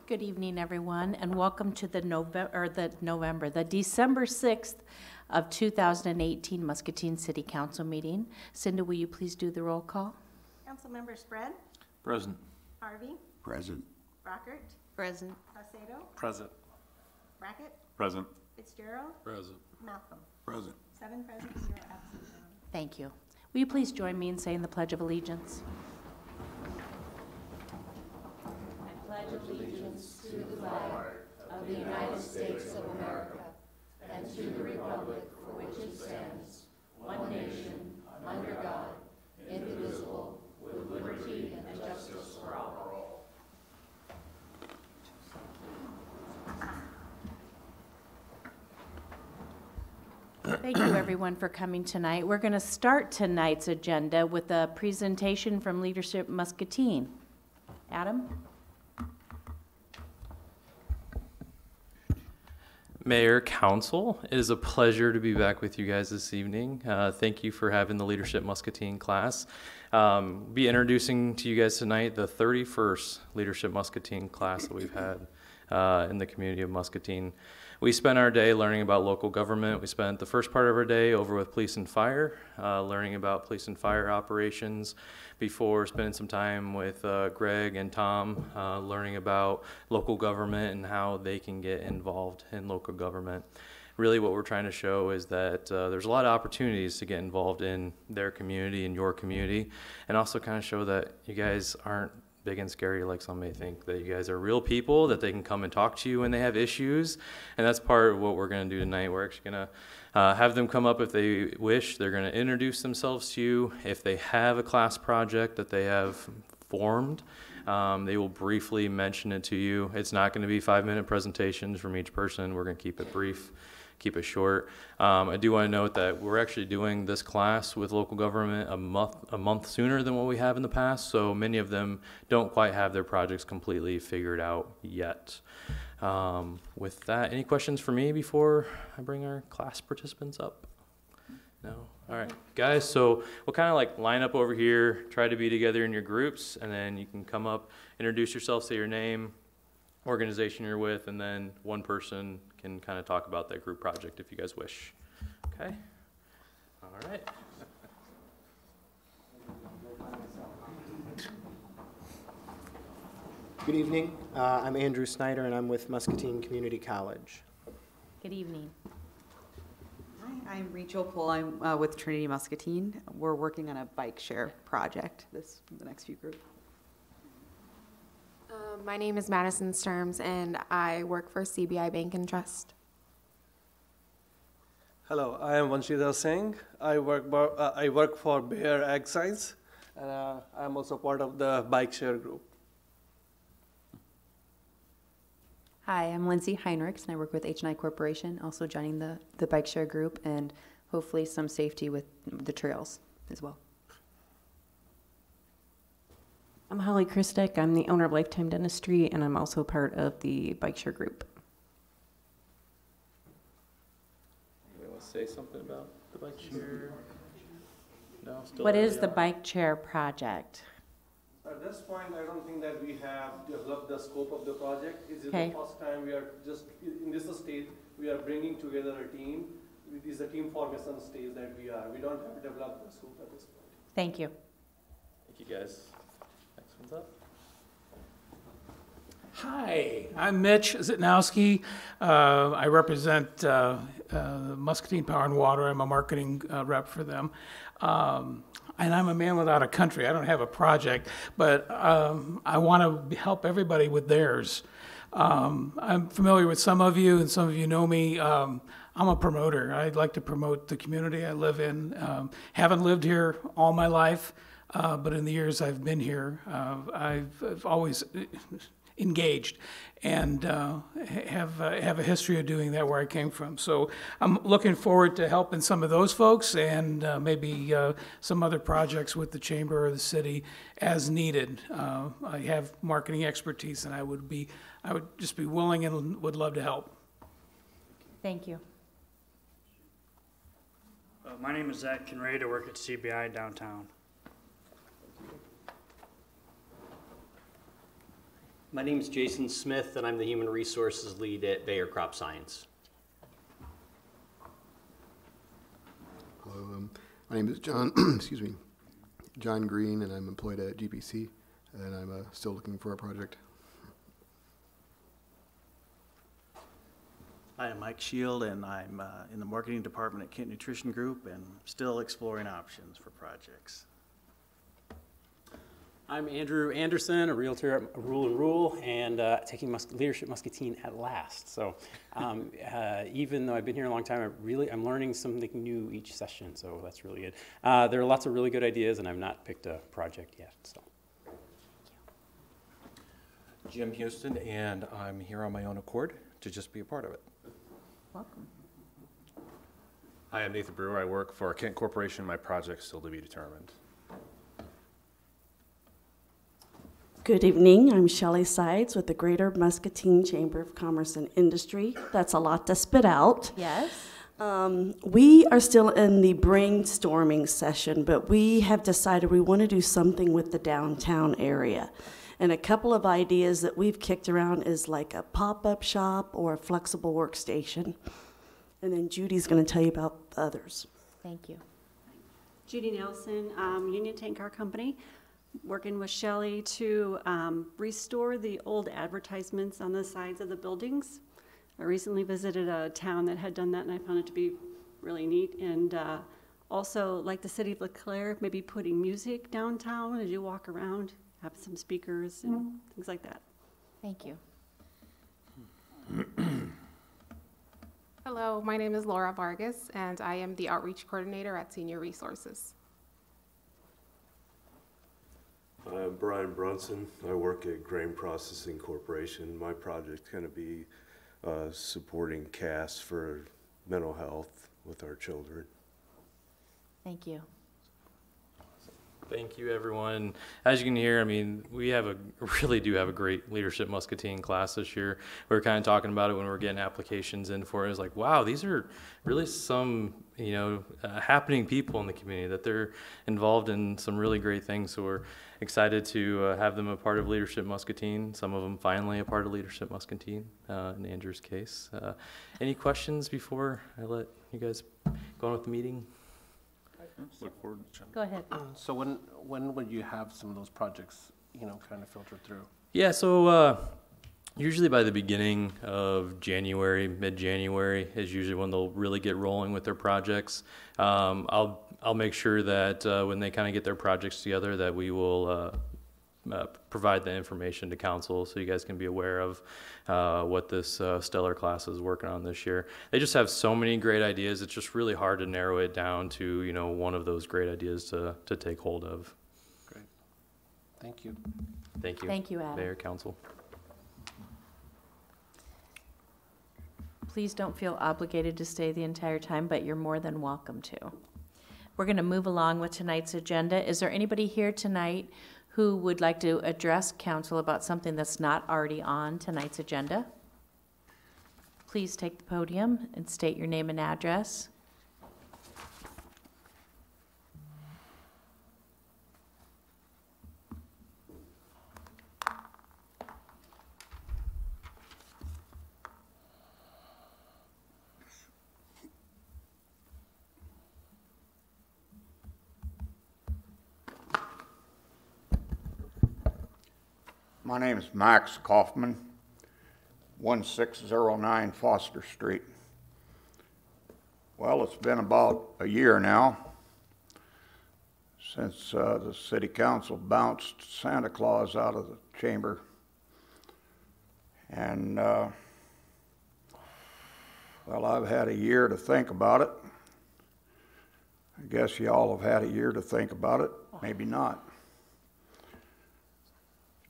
Good evening, everyone, and welcome to the December 6th of 2018 Muscatine City Council meeting. Cinda, will you please do the roll call? Councilmember Spread? Present. Harvey? Present. Brockert? Present. Saucedo? Present. Brackett? Present. Fitzgerald? Present. Malcolm? Present. 7 present, 0 absent. Thank you. Will you please join me in saying the Pledge of Allegiance? I pledge allegiance to the flag of the United States of America and to the republic for which it stands, one nation, under God, indivisible, with liberty and justice for all. Thank you, everyone, for coming tonight. We're going to start tonight's agenda with a presentation from Leadership Muscatine. Adam? Mayor, Council, it is a pleasure to be back with you guys this evening. Thank you for having the Leadership Muscatine class. Be introducing to you guys tonight the 31st Leadership Muscatine class that we've had in the community of Muscatine. We spent our day learning about local government. We spent the first part of our day over with police and fire, learning about police and fire operations before spending some time with Greg and Tom, learning about local government and how they can get involved in local government. Really what we're trying to show is that there's a lot of opportunities to get involved in their community and your community, and also kind of show that you guys aren't big and scary like some may think, that you guys are real people, that they can come and talk to you when they have issues. And that's part of what we're going to do tonight. We're actually going to have them come up if they wish. They're going to introduce themselves to you. If they have a class project that they have formed, they will briefly mention it to you. It's not going to be 5-minute presentations from each person. We're going to keep it brief, keep it short. I do want to note that we're actually doing this class with local government a month sooner than what we have in the past, so many of them don't quite have their projects completely figured out yet. With that, any questions for me before I bring our class participants up? No? All right, guys, so we'll kind of like line up over here, try to be together in your groups, and then you can come up, introduce yourself, say your name, organization you're with, and then one person can kind of talk about that group project if you guys wish. Okay? All right. Good evening. I'm Andrew Snyder, and I'm with Muscatine Community College. Good evening. Hi, I'm Rachel Pohl. I'm with Trinity Muscatine. We're working on a bike share project the next few groups. My name is Madison Sturms, and I work for CBI Bank and Trust. Hello, I am Vanshidhar Singh. I work for Bayer Ag Science, and I'm also part of the bike share group. Hi, I'm Lindsay Heinrichs, and I work with H&I Corporation, also joining the bike share group, and hopefully some safety with the trails as well. I'm Holly Christek. I'm the owner of Lifetime Dentistry, and I'm also part of the bike share group. Anybody want to say something about the bike share? No, still. What is the bike chair project? At this point, I don't think that we have developed the scope of the project. This is Okay. the first time we are just, in this stage, we are bringing together a team. It is a team formation stage that we are. We don't have developed the scope at this point. Thank you. Thank you, guys. Next one's up. Hi, I'm Mitch Zitnowski. I represent Muscatine Power and Water. I'm a marketing rep for them. And I'm a man without a country. I don't have a project, but I want to help everybody with theirs. I'm familiar with some of you, and some of you know me. I'm a promoter. I'd like to promote the community I live in. Haven't lived here all my life, but in the years I've been here, I've always engaged and have a history of doing that where I came from. So I'm looking forward to helping some of those folks and maybe some other projects with the chamber or the city as needed. I have marketing expertise, and I would just be willing and would love to help. Thank you. My name is Zach Kinraid. I work at CBI downtown. My name is Jason Smith, and I'm the Human Resources Lead at Bayer Crop Science. Hello, my name is John, excuse me, John Green, and I'm employed at GPC, and I'm still looking for a project. Hi, I'm Mike Shield, and I'm in the marketing department at Kent Nutrition Group, and still exploring options for projects. I'm Andrew Anderson, a realtor at Rule and Rule, and taking Leadership Muscatine at last. So even though I've been here a long time, I'm learning something new each session, so that's really good. There are lots of really good ideas, and I've not picked a project yet. So. Jim Houston, and I'm here on my own accord to just be a part of it. Welcome. Hi, I'm Nathan Brewer. I work for Kent Corporation. My project's still to be determined. Good evening. I'm Shelley Sides with the Greater Muscatine Chamber of Commerce and Industry. That's a lot to spit out. Yes. We are still in the brainstorming session, but we have decided we want to do something with the downtown area. And a couple of ideas that we've kicked around is like a pop-up shop or a flexible workstation. And then Judy's going to tell you about the others. Thank you. Judy Nelson, Union Tank Car Company, working with Shelley to restore the old advertisements on the sides of the buildings. I recently visited a town that had done that, and I found it to be really neat. And also, like the city of LeClaire, maybe putting music downtown as you walk around, have some speakers and things like that. Thank you. Hello, my name is Laura Vargas, and I am the Outreach Coordinator at Senior Resources. I'm Brian Brunson. I work at Grain Processing Corporation. My project's going to be supporting CAS for mental health with our children. Thank you. Thank you, everyone. As you can hear, I mean, we really do have a great Leadership Muscatine class this year. We were kind of talking about it when we were getting applications in for it. It was like, wow, these are really some, happening people in the community, that they're involved in some really great things. So we're excited to have them a part of Leadership Muscatine. Some of them finally a part of Leadership Muscatine, in Andrew's case. Any questions before I let you guys go on with the meeting? Look forward to Go ahead. So when would you have some of those projects, kind of filtered through? Yeah, so usually by the beginning of January, mid-January is usually when they'll really get rolling with their projects. I'll make sure that when they kind of get their projects together, that we will provide the information to council so you guys can be aware of what this stellar class is working on this year. They just have so many great ideas. It's just really hard to narrow it down to, one of those great ideas to take hold of. Great. Thank you. Thank you. Thank you, Adam. Mayor, council. Please don't feel obligated to stay the entire time, but you're more than welcome to. We're going to move along with tonight's agenda. Is there anybody here tonight who would like to address council about something that's not already on tonight's agenda? Please take the podium and state your name and address. My name is Max Kaufman, 1609 Foster Street. Well, it's been about a year now since the city council bounced Santa Claus out of the chamber. And, well, I've had a year to think about it. I guess y'all have had a year to think about it, maybe not.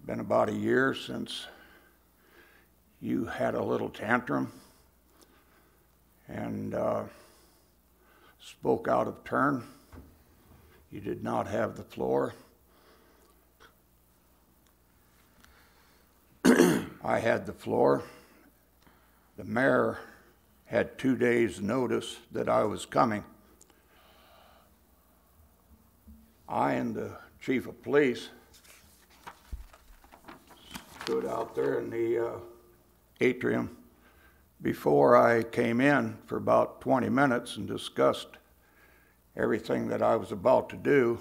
Been about a year since you had a little tantrum and spoke out of turn. You did not have the floor. I had the floor. The mayor had 2 days' notice that I was coming. I and the chief of police stood out there in the atrium before I came in for about 20 minutes and discussed everything that I was about to do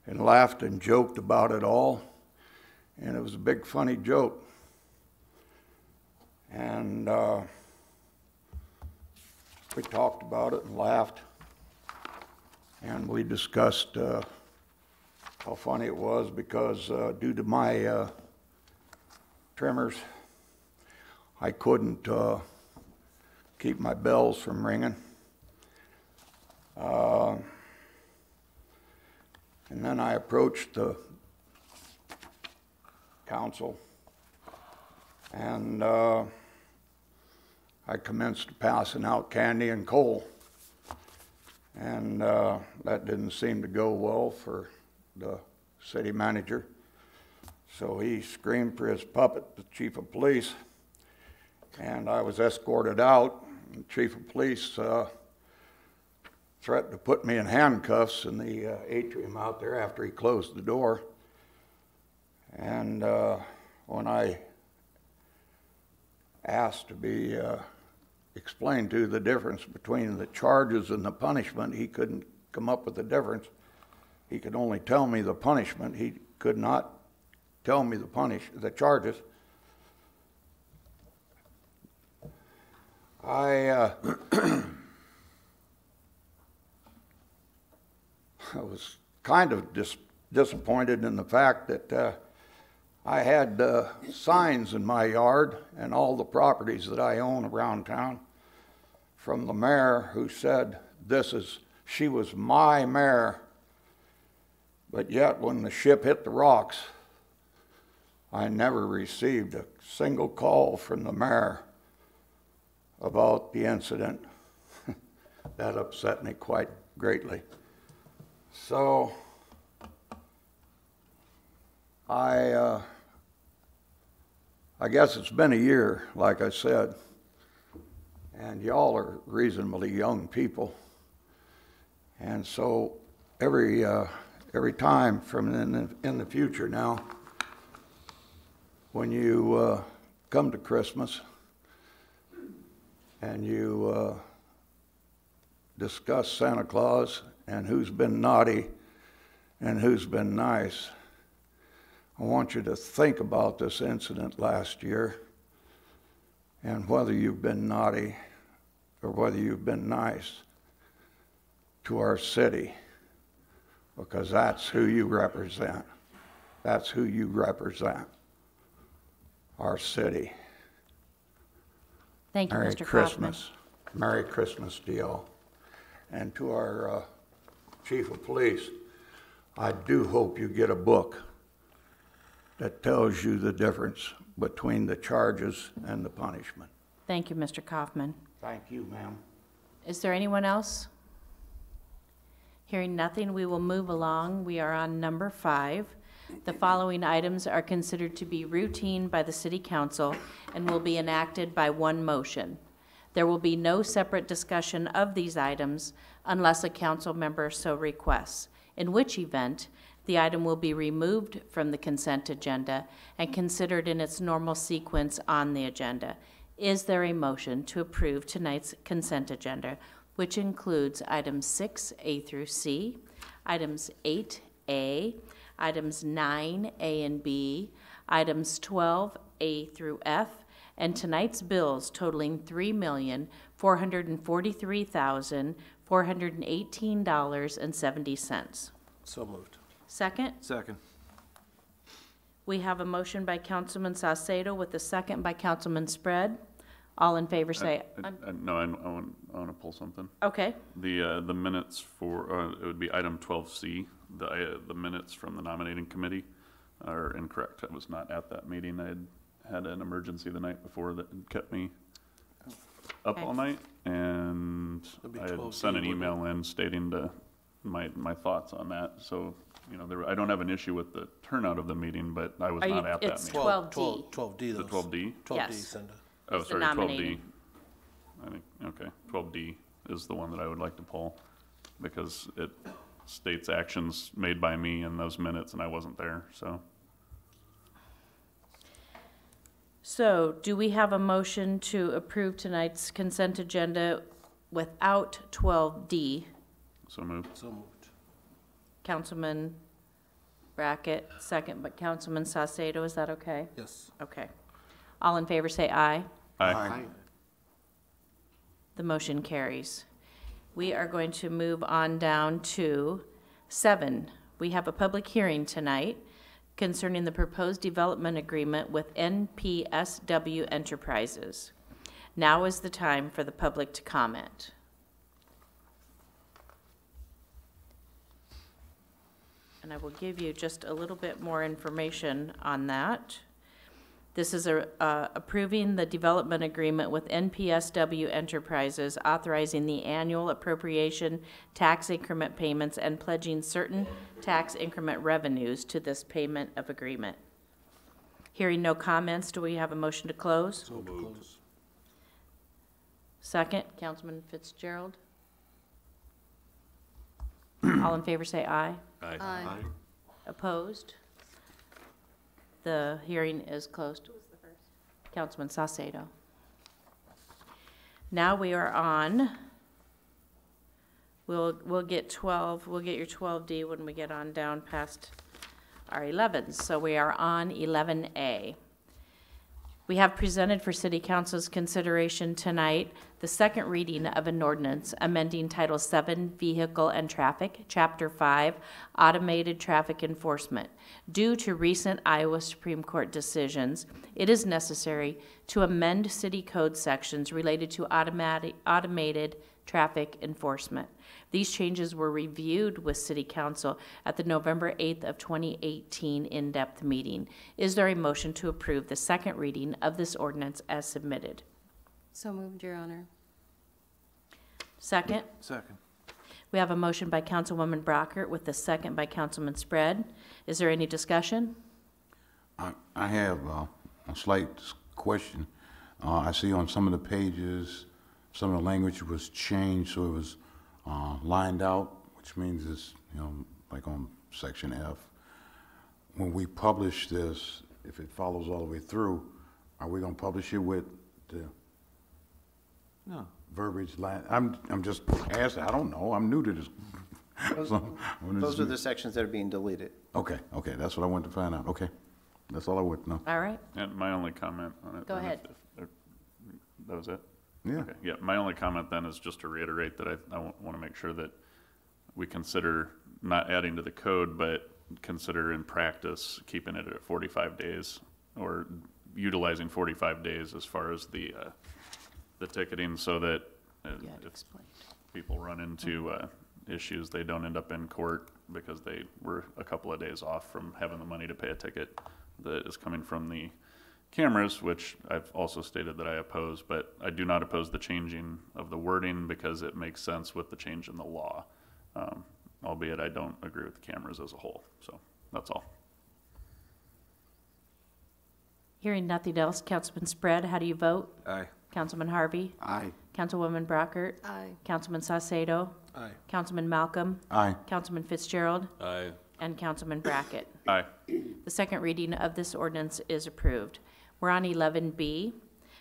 and laughed and joked about it all. And it was a big funny joke. And we talked about it and laughed. And we discussed how funny it was because due to my tremors, I couldn't keep my bells from ringing. And then I approached the council and I commenced passing out candy and coal. And that didn't seem to go well for the city manager. So he screamed for his puppet, the chief of police, and I was escorted out. The chief of police threatened to put me in handcuffs in the atrium out there after he closed the door. And when I asked to be explained to the difference between the charges and the punishment, he couldn't come up with the difference. He could only tell me the punishment. He could not tell me the charges. I was kind of disappointed in the fact that I had signs in my yard and all the properties that I own around town from the mayor who said she was my mayor. But yet when the ship hit the rocks, I never received a single call from the mayor about the incident. That upset me quite greatly. So I guess it's been a year, like I said, and y'all are reasonably young people. And so every time from in the future now, when you come to Christmas and you discuss Santa Claus and who's been naughty and who's been nice, I want you to think about this incident last year and whether you've been naughty or whether you've been nice to our city, because that's who you represent. That's who you represent, our city. Thank you, Merry Mr. Christmas. Merry Christmas to y'all. And to our chief of police, I do hope you get a book that tells you the difference between the charges and the punishment. Thank you, Mr. Kaufman. Thank you, ma'am. Is there anyone else? Hearing nothing, we will move along. We are on number 5. The following items are considered to be routine by the City Council and will be enacted by one motion. There will be no separate discussion of these items unless a council member so requests, in which event the item will be removed from the consent agenda and considered in its normal sequence on the agenda. Is there a motion to approve tonight's consent agenda, which includes items 6A through C, items 8A, items 9A and B, items 12A through F, and tonight's bills totaling $3,443,418.70. So moved. Second? Second. We have a motion by Councilman Saucedo with a second by Councilman Spread. All in favor say No, I want to pull something. Okay. The minutes for, it would be item 12C, the minutes from the nominating committee are incorrect. I was not at that meeting. I had an emergency the night before that kept me up all night, and I had sent an email in stating my thoughts on that. So, you know, I don't have an issue with the turnout of the meeting, but I was not at that meeting. 12D. 12D. The 12D? 12D, Yes. Cinda. Oh, It's the sorry, 12D. nominating. I think, okay, 12D is the one that I would like to pull because it states actions made by me in those minutes and I wasn't there, so. So, do we have a motion to approve tonight's consent agenda without 12D? So moved. So moved. Councilman Brackett, second, but Councilman Saucedo, is that okay? Yes. Okay. All in favor say aye. Aye. The motion carries. We are going to move on down to 7. We have a public hearing tonight concerning the proposed development agreement with NPSW Enterprises. Now is the time for the public to comment. And I will give you just a little bit more information on that. This is approving the development agreement with NPSW Enterprises, authorizing the annual appropriation tax increment payments and pledging certain tax increment revenues to this payment of agreement. Hearing no comments, do we have a motion to close? So moved. Second, Councilman Fitzgerald. All in favor say aye. Aye. Opposed? The hearing is closed. Councilman Saucedo. Now we are on, we'll get your 12D when we get on down past our 11s. So we are on 11A. We have presented for City Council's consideration tonight the second reading of an ordinance amending Title VII, Vehicle and Traffic, Chapter 5, Automated Traffic Enforcement. Due to recent Iowa Supreme Court decisions, it is necessary to amend city code sections related to automated traffic enforcement. These changes were reviewed with City Council at the November 8th of 2018 in-depth meeting. Is there a motion to approve the second reading of this ordinance as submitted? So moved, Your Honor. Second? Second. We have a motion by Councilwoman Brockert with a second by Councilman Spread. Is there any discussion? I have a slight question. I see on some of the pages, some of the language was changed, so it was lined out, which means it's, like on section F. When we publish this, if it follows all the way through, are we gonna publish it with the verbiage line? I'm just asking, I don't know, I'm new to this. Those are the sections that are being deleted. Okay, that's what I wanted to find out, okay. That's all I want to know. All right. And my only comment on it. Go ahead. That was it? Yeah. Okay. Yeah, my only comment then is just to reiterate that I want to make sure that we consider not adding to the code, but consider in practice keeping it at 45 days or utilizing 45 days as far as the ticketing, so that if people run into issues, they don't end up in court because they were a couple of days off from having the money to pay a ticket that is coming from the cameras, which I've also stated that I oppose, but I do not oppose the changing of the wording because it makes sense with the change in the law, albeit I don't agree with the cameras as a whole. So that's all. Hearing nothing else, Councilman Spread, how do you vote? Aye. Councilman Harvey? Aye. Councilwoman Brockert? Aye. Councilman Saucedo? Aye. Councilman Malcolm? Aye. Councilman Fitzgerald? Aye. And Councilman Brackett. Aye. The second reading of this ordinance is approved. We're on 11B.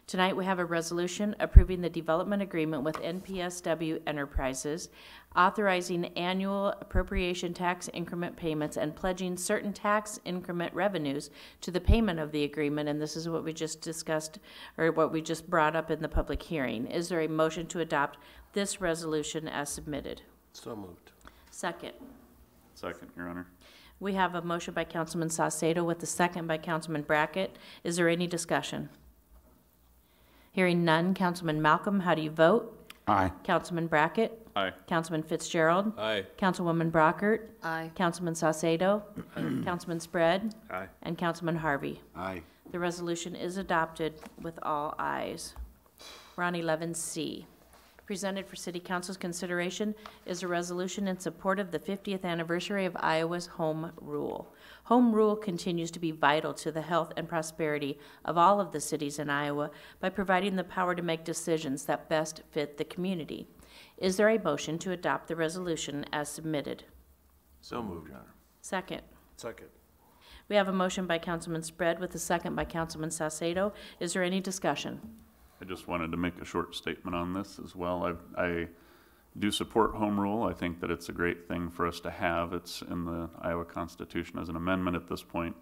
Tonight we have a resolution approving the development agreement with NPSW Enterprises, authorizing annual appropriation tax increment payments and pledging certain tax increment revenues to the payment of the agreement. And this is what we just discussed, or what we just brought up in the public hearing. Is there a motion to adopt this resolution as submitted? So moved. Second. Second, Your Honor. We have a motion by Councilman Saucedo with a second by Councilman Brackett. Is there any discussion? Hearing none, Councilman Malcolm, how do you vote? Aye. Councilman Brackett? Aye. Councilman Fitzgerald? Aye. Councilwoman Brockert? Aye. Councilman Saucedo? Councilman Spread? Aye. And Councilman Harvey. Aye. The resolution is adopted with all ayes. We're on 11C. Presented for City Council's consideration is a resolution in support of the 50th anniversary of Iowa's Home Rule. Home Rule continues to be vital to the health and prosperity of all of the cities in Iowa by providing the power to make decisions that best fit the community. Is there a motion to adopt the resolution as submitted? So moved, Your Honor. Second. Second. We have a motion by Councilman Spread with a second by Councilman Salcedo. Is there any discussion? I just wanted to make a short statement on this as well. I do support home rule. I think that it's a great thing for us to have. It's in the Iowa Constitution as an amendment at this point.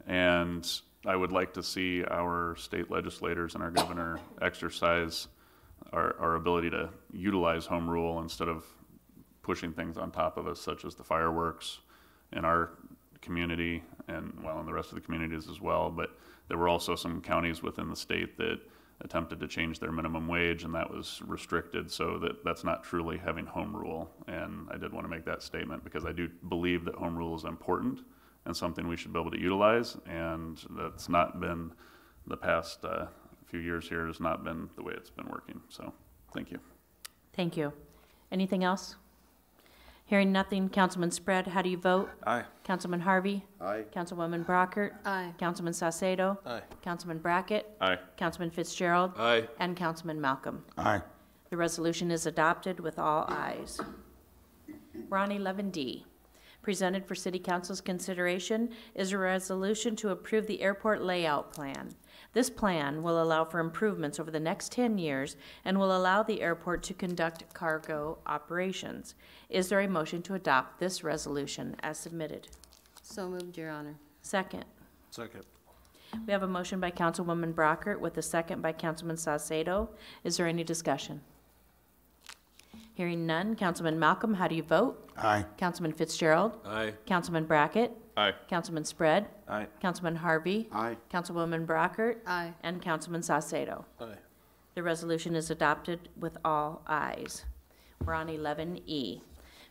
And I would like to see our state legislators and our governor exercise our ability to utilize home rule instead of pushing things on top of us, such as the fireworks in our community and, well, in the rest of the communities as well. But there were also some counties within the state that attempted to change their minimum wage, and that was restricted, so that's not truly having home rule. And I did want to make that statement because I do believe that home rule is important and something we should be able to utilize, and that's not been the past few years here, has not been the way it's been working. So thank you. Thank you. Anything else? Hearing nothing, Councilman Spread, how do you vote? Aye. Councilman Harvey? Aye. Councilwoman Brockert? Aye. Councilman Salcedo? Aye. Councilman Brackett? Aye. Councilman Fitzgerald? Aye. And Councilman Malcolm. Aye. The resolution is adopted with all ayes. We're on 11D. Presented for City Council's consideration is a resolution to approve the airport layout plan. This plan will allow for improvements over the next 10 years and will allow the airport to conduct cargo operations. Is there a motion to adopt this resolution as submitted? So moved, Your Honor. Second. Second. We have a motion by Councilwoman Brockert with a second by Councilman Salcedo. Is there any discussion? Hearing none. Councilman Malcolm, how do you vote? Aye. Councilman Fitzgerald? Aye. Councilman Brackett? Aye. Councilman Spread? Aye. Councilman Harvey? Aye. Councilwoman Brockert? Aye. And Councilman Salcedo. Aye. The resolution is adopted with all ayes. We're on 11E.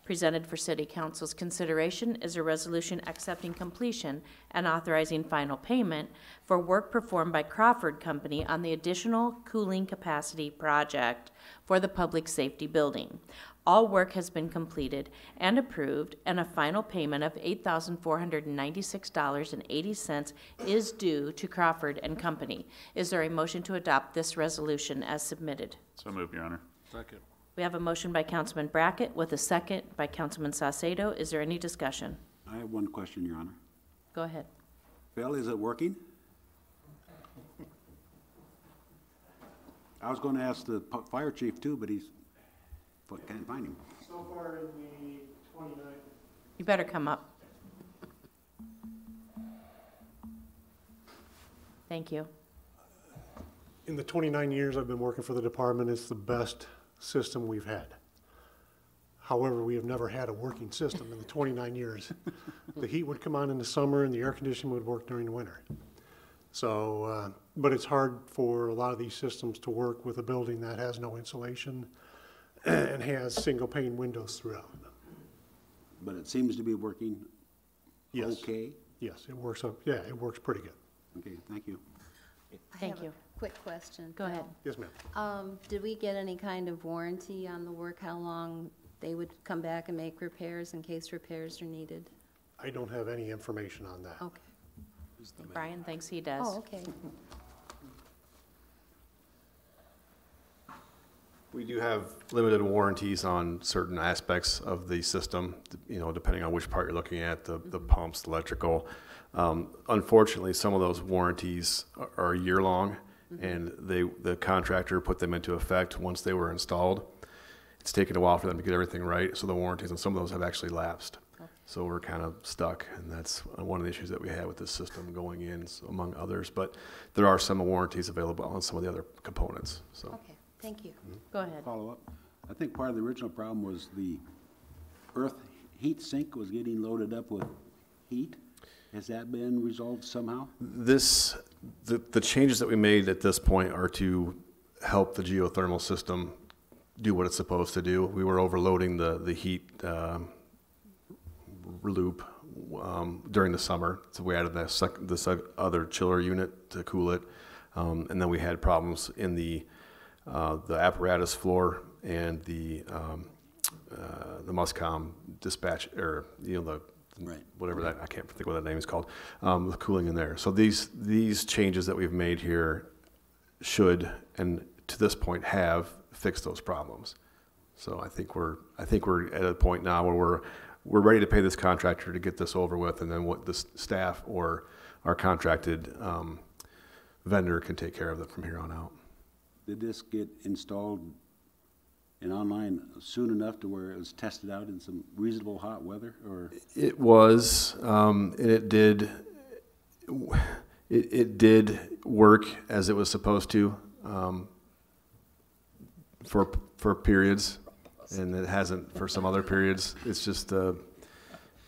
Presented for City Council's consideration is a resolution accepting completion and authorizing final payment for work performed by Crawford Company on the additional cooling capacity project for the public safety building. All work has been completed and approved, and a final payment of $8,496.80 is due to Crawford and Company. Is there a motion to adopt this resolution as submitted? So moved, Your Honor. Second. We have a motion by Councilman Brackett with a second by Councilman Salcedo. Is there any discussion? I have one question, Your Honor. Go ahead. Bill, is it working? I was going to ask the fire chief too, but can't find him. So far in the 29th. You better come up. Thank you. In the 29 years I've been working for the department, it's the best system we've had. However, we have never had a working system in the 29 years. The heat would come on in the summer and the air conditioning would work during the winter. So, but it's hard for a lot of these systems to work with a building that has no insulation and has single pane windows throughout. But it seems to be working okay? Yes, it works up. Yeah, it works pretty good. Okay, thank you. Thank you. Quick question. Go ahead. Yes, ma'am. Did we get any kind of warranty on the work? How long they would come back and make repairs in case repairs are needed? I don't have any information on that. Okay. Brian thinks he does. Oh, okay. We do have limited warranties on certain aspects of the system, you know, depending on which part you're looking at, the pumps, the electrical. Unfortunately, some of those warranties are year-long, and the contractor put them into effect once they were installed. It's taken a while for them to get everything right, so the warranties on some of those have actually lapsed. Okay. So we're kind of stuck, and that's one of the issues that we had with this system going in, among others. But there are some warranties available on some of the other components. So. Okay, thank you. Go ahead. Follow up. I think part of the original problem was the earth heat sink was getting loaded up with heat. Has that been resolved somehow? The changes that we made at this point are to help the geothermal system do what it's supposed to do. We were overloading the heat loop during the summer, so we added this other chiller unit to cool it, and then we had problems in the apparatus floor and the Muscom dispatch, or right. Whatever that, I can't think what that name is called, the cooling in there. So these changes that we've made here should, and to this point, have fixed those problems. So I think we're at a point now where we're ready to pay this contractor to get this over with, and then what the staff or our contracted vendor can take care of it from here on out. Did this get installed and online soon enough to where it was tested out in some reasonable hot weather, or? It was, and it did work as it was supposed to for periods, and it hasn't for some other periods. It's just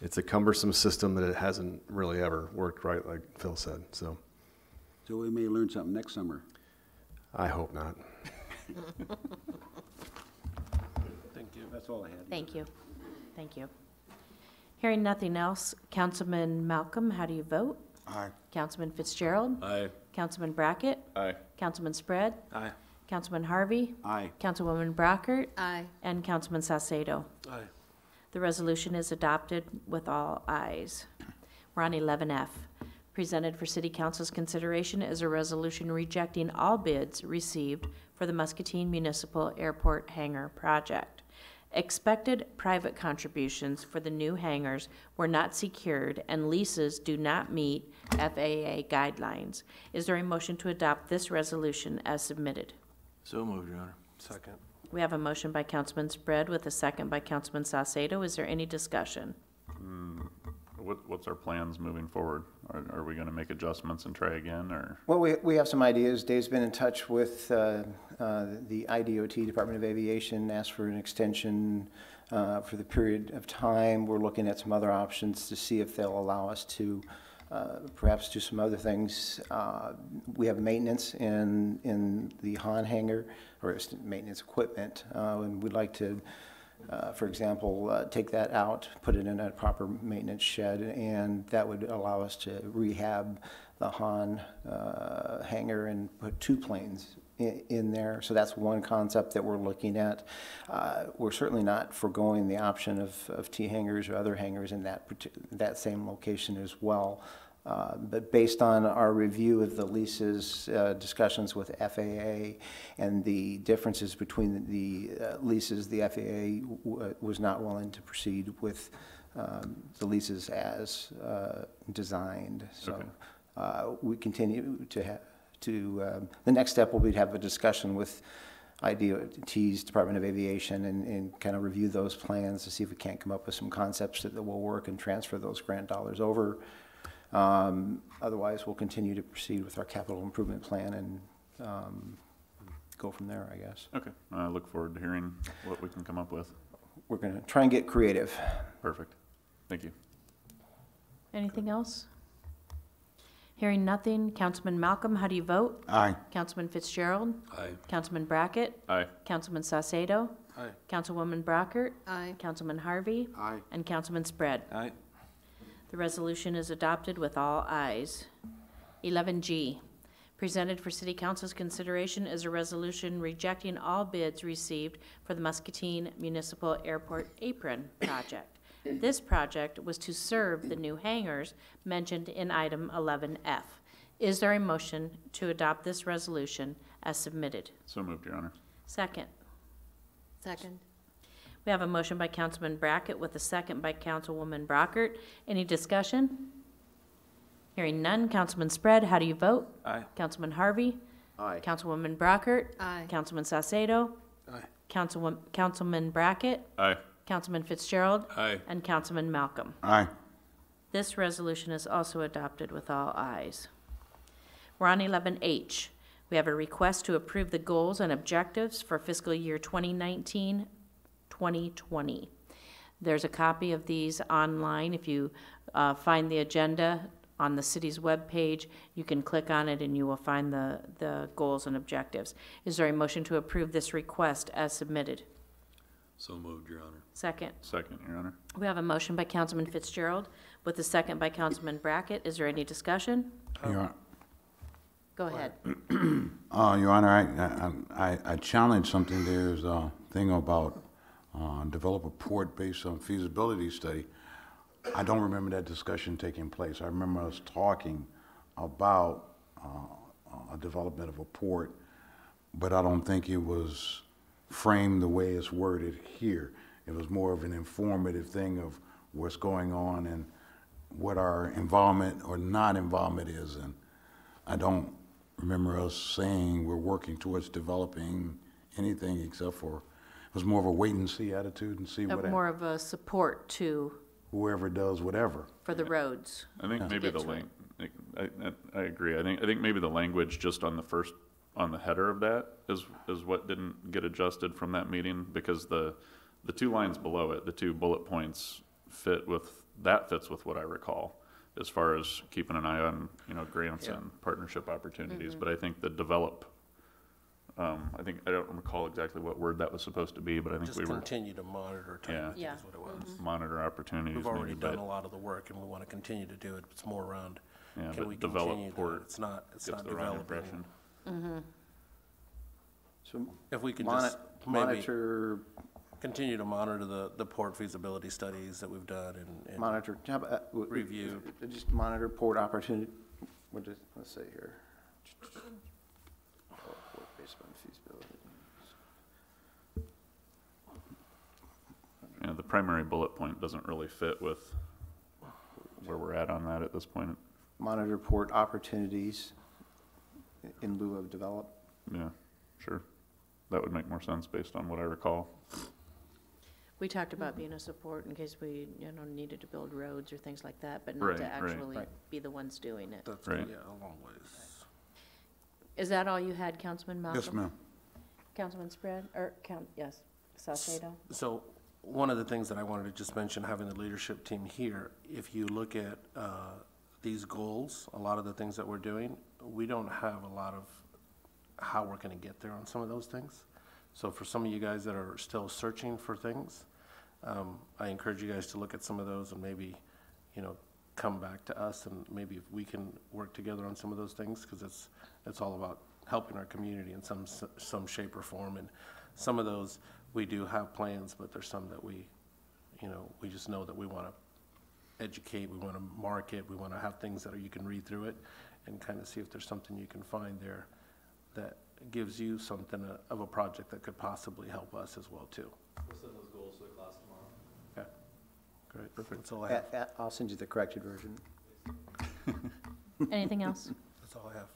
it's a cumbersome system that it hasn't really ever worked right, like Phil said. So we may learn something next summer. I hope not. Thank you. That's all I had. Thank you. Thank you. Hearing nothing else, Councilman Malcolm, how do you vote? Aye. Councilman Fitzgerald? Aye. Councilman Brackett? Aye. Councilman Spread? Aye. Councilman Harvey? Aye. Councilwoman Brockert? Aye. And Councilman Salcedo? Aye. The resolution is adopted with all ayes. We're on 11F. Presented for City Council's consideration is a resolution rejecting all bids received for the Muscatine Municipal Airport Hangar project. Expected private contributions for the new hangars were not secured and leases do not meet FAA guidelines. Is there a motion to adopt this resolution as submitted? So moved, Your Honor. Second. We have a motion by Councilman Spread with a second by Councilman Salcedo. Is there any discussion? What's our plans moving forward? Are we going to make adjustments and try again, or? Well, we have some ideas. Dave's been in touch with the IDOT, Department of Aviation, asked for an extension for the period of time. We're looking at some other options to see if they'll allow us to perhaps do some other things. We have maintenance in the Han hangar, or maintenance equipment, and we'd like to, for example, take that out, put it in a proper maintenance shed, and that would allow us to rehab the Han hangar and put 2 planes in there. So that's one concept that we're looking at. We're certainly not foregoing the option of T hangars or other hangars in that same location as well. But based on our review of the leases, discussions with FAA, and the differences between the leases, the FAA was not willing to proceed with the leases as designed. So we continue to have the next step will be to have a discussion with IDOT's Department of Aviation and kind of review those plans to see if we can't come up with some concepts that will work and transfer those grant dollars over. Otherwise, we'll continue to proceed with our capital improvement plan and go from there, I guess. Okay. I look forward to hearing what we can come up with. We're going to try and get creative. Perfect. Thank you. Anything else? Hearing nothing, Councilman Malcolm, how do you vote? Aye. Councilman Fitzgerald? Aye. Councilman Brackett? Aye. Councilman Salcedo? Aye. Councilwoman Brockert? Aye. Councilman Harvey? Aye. And Councilman Spread? Aye. The resolution is adopted with all ayes. 11G, presented for City Council's consideration is a resolution rejecting all bids received for the Muscatine Municipal Airport Apron project. This project was to serve the new hangars mentioned in item 11F. Is there a motion to adopt this resolution as submitted? So moved, Your Honor. Second. Second. We have a motion by Councilman Brackett with a second by Councilwoman Brockert. Any discussion? Hearing none. Councilman Spread, how do you vote? Aye. Councilman Harvey? Aye. Councilwoman Brockert? Aye. Councilman Salcedo? Aye. Councilman Brackett? Aye. Councilman Fitzgerald? Aye. And Councilman Malcolm. Aye. This resolution is also adopted with all ayes. We're on 11H. We have a request to approve the goals and objectives for fiscal year 2019-2020. There's a copy of these online. If you find the agenda on the city's webpage, you can click on it and you will find the goals and objectives. Is there a motion to approve this request as submitted? So moved, Your Honor. Second. Second, Your Honor. We have a motion by Councilman Fitzgerald with a second by Councilman Brackett. Is there any discussion? Your Go ahead. Your Honor, I challenge something. There's a thing about develop a port based on feasibility study. I don't remember that discussion taking place. I remember us talking about a development of a port, but I don't think it was framed the way it's worded here. It was more of an informative thing of what's going on and what our involvement or not involvement is. And I don't remember us saying we're working towards developing anything except for, it was more of a wait and see attitude and see what More of a support to, whoever does whatever. for the roads. I think maybe the I agree. I think maybe the language just on the header of that is what didn't get adjusted from that meeting, because the two lines below it, the two bullet points fits with what I recall as far as keeping an eye on, grants and partnership opportunities. But I think the develop, I don't recall exactly what word that was supposed to be, but I think we were continue to monitor type Yeah. is what it was. monitor opportunities. We've already maybe, done but- a lot of the work and we want to continue to do it. It's more around, Yeah, can but we develop continue port that? It's not gets the wrong developing. impression. So If we can just maybe monitor, continue to monitor the port feasibility studies that we've done and monitor, how about, review. just monitor port opportunity, let's say here. Port-based on feasibility. Yeah, the primary bullet point doesn't really fit with where we're at on that at this point. Monitor port opportunities in lieu of develop. Yeah, sure. That would make more sense based on what I recall. We talked about being a support in case we, needed to build roads or things like that, but not Right, to right. actually Right. be the ones doing it. That's, Right. yeah, a long ways. Is that all you had, Councilman Malcolm? Yes, ma'am. Councilman Spread, yes, Salcedo? So one of the things that I wanted to just mention, having the leadership team here, if you look at these goals, a lot of the things that we're doing, we don't have a lot of how we're going to get there on some of those things. So for some of you guys that are still searching for things, I encourage you guys to look at some of those and maybe, come back to us and maybe if we can work together on some of those things, because it's all about helping our community in some shape or form. And some of those we do have plans, but there's some that we just know that we want to educate, we want to market, we want to have things that you can read through it and kind of see if there's something you can find there that gives you something of a project that could possibly help us as well too. We'll send those goals to the class tomorrow. Okay, great, perfect. That's all I have. I'll send you the corrected version. Anything else? That's all I have.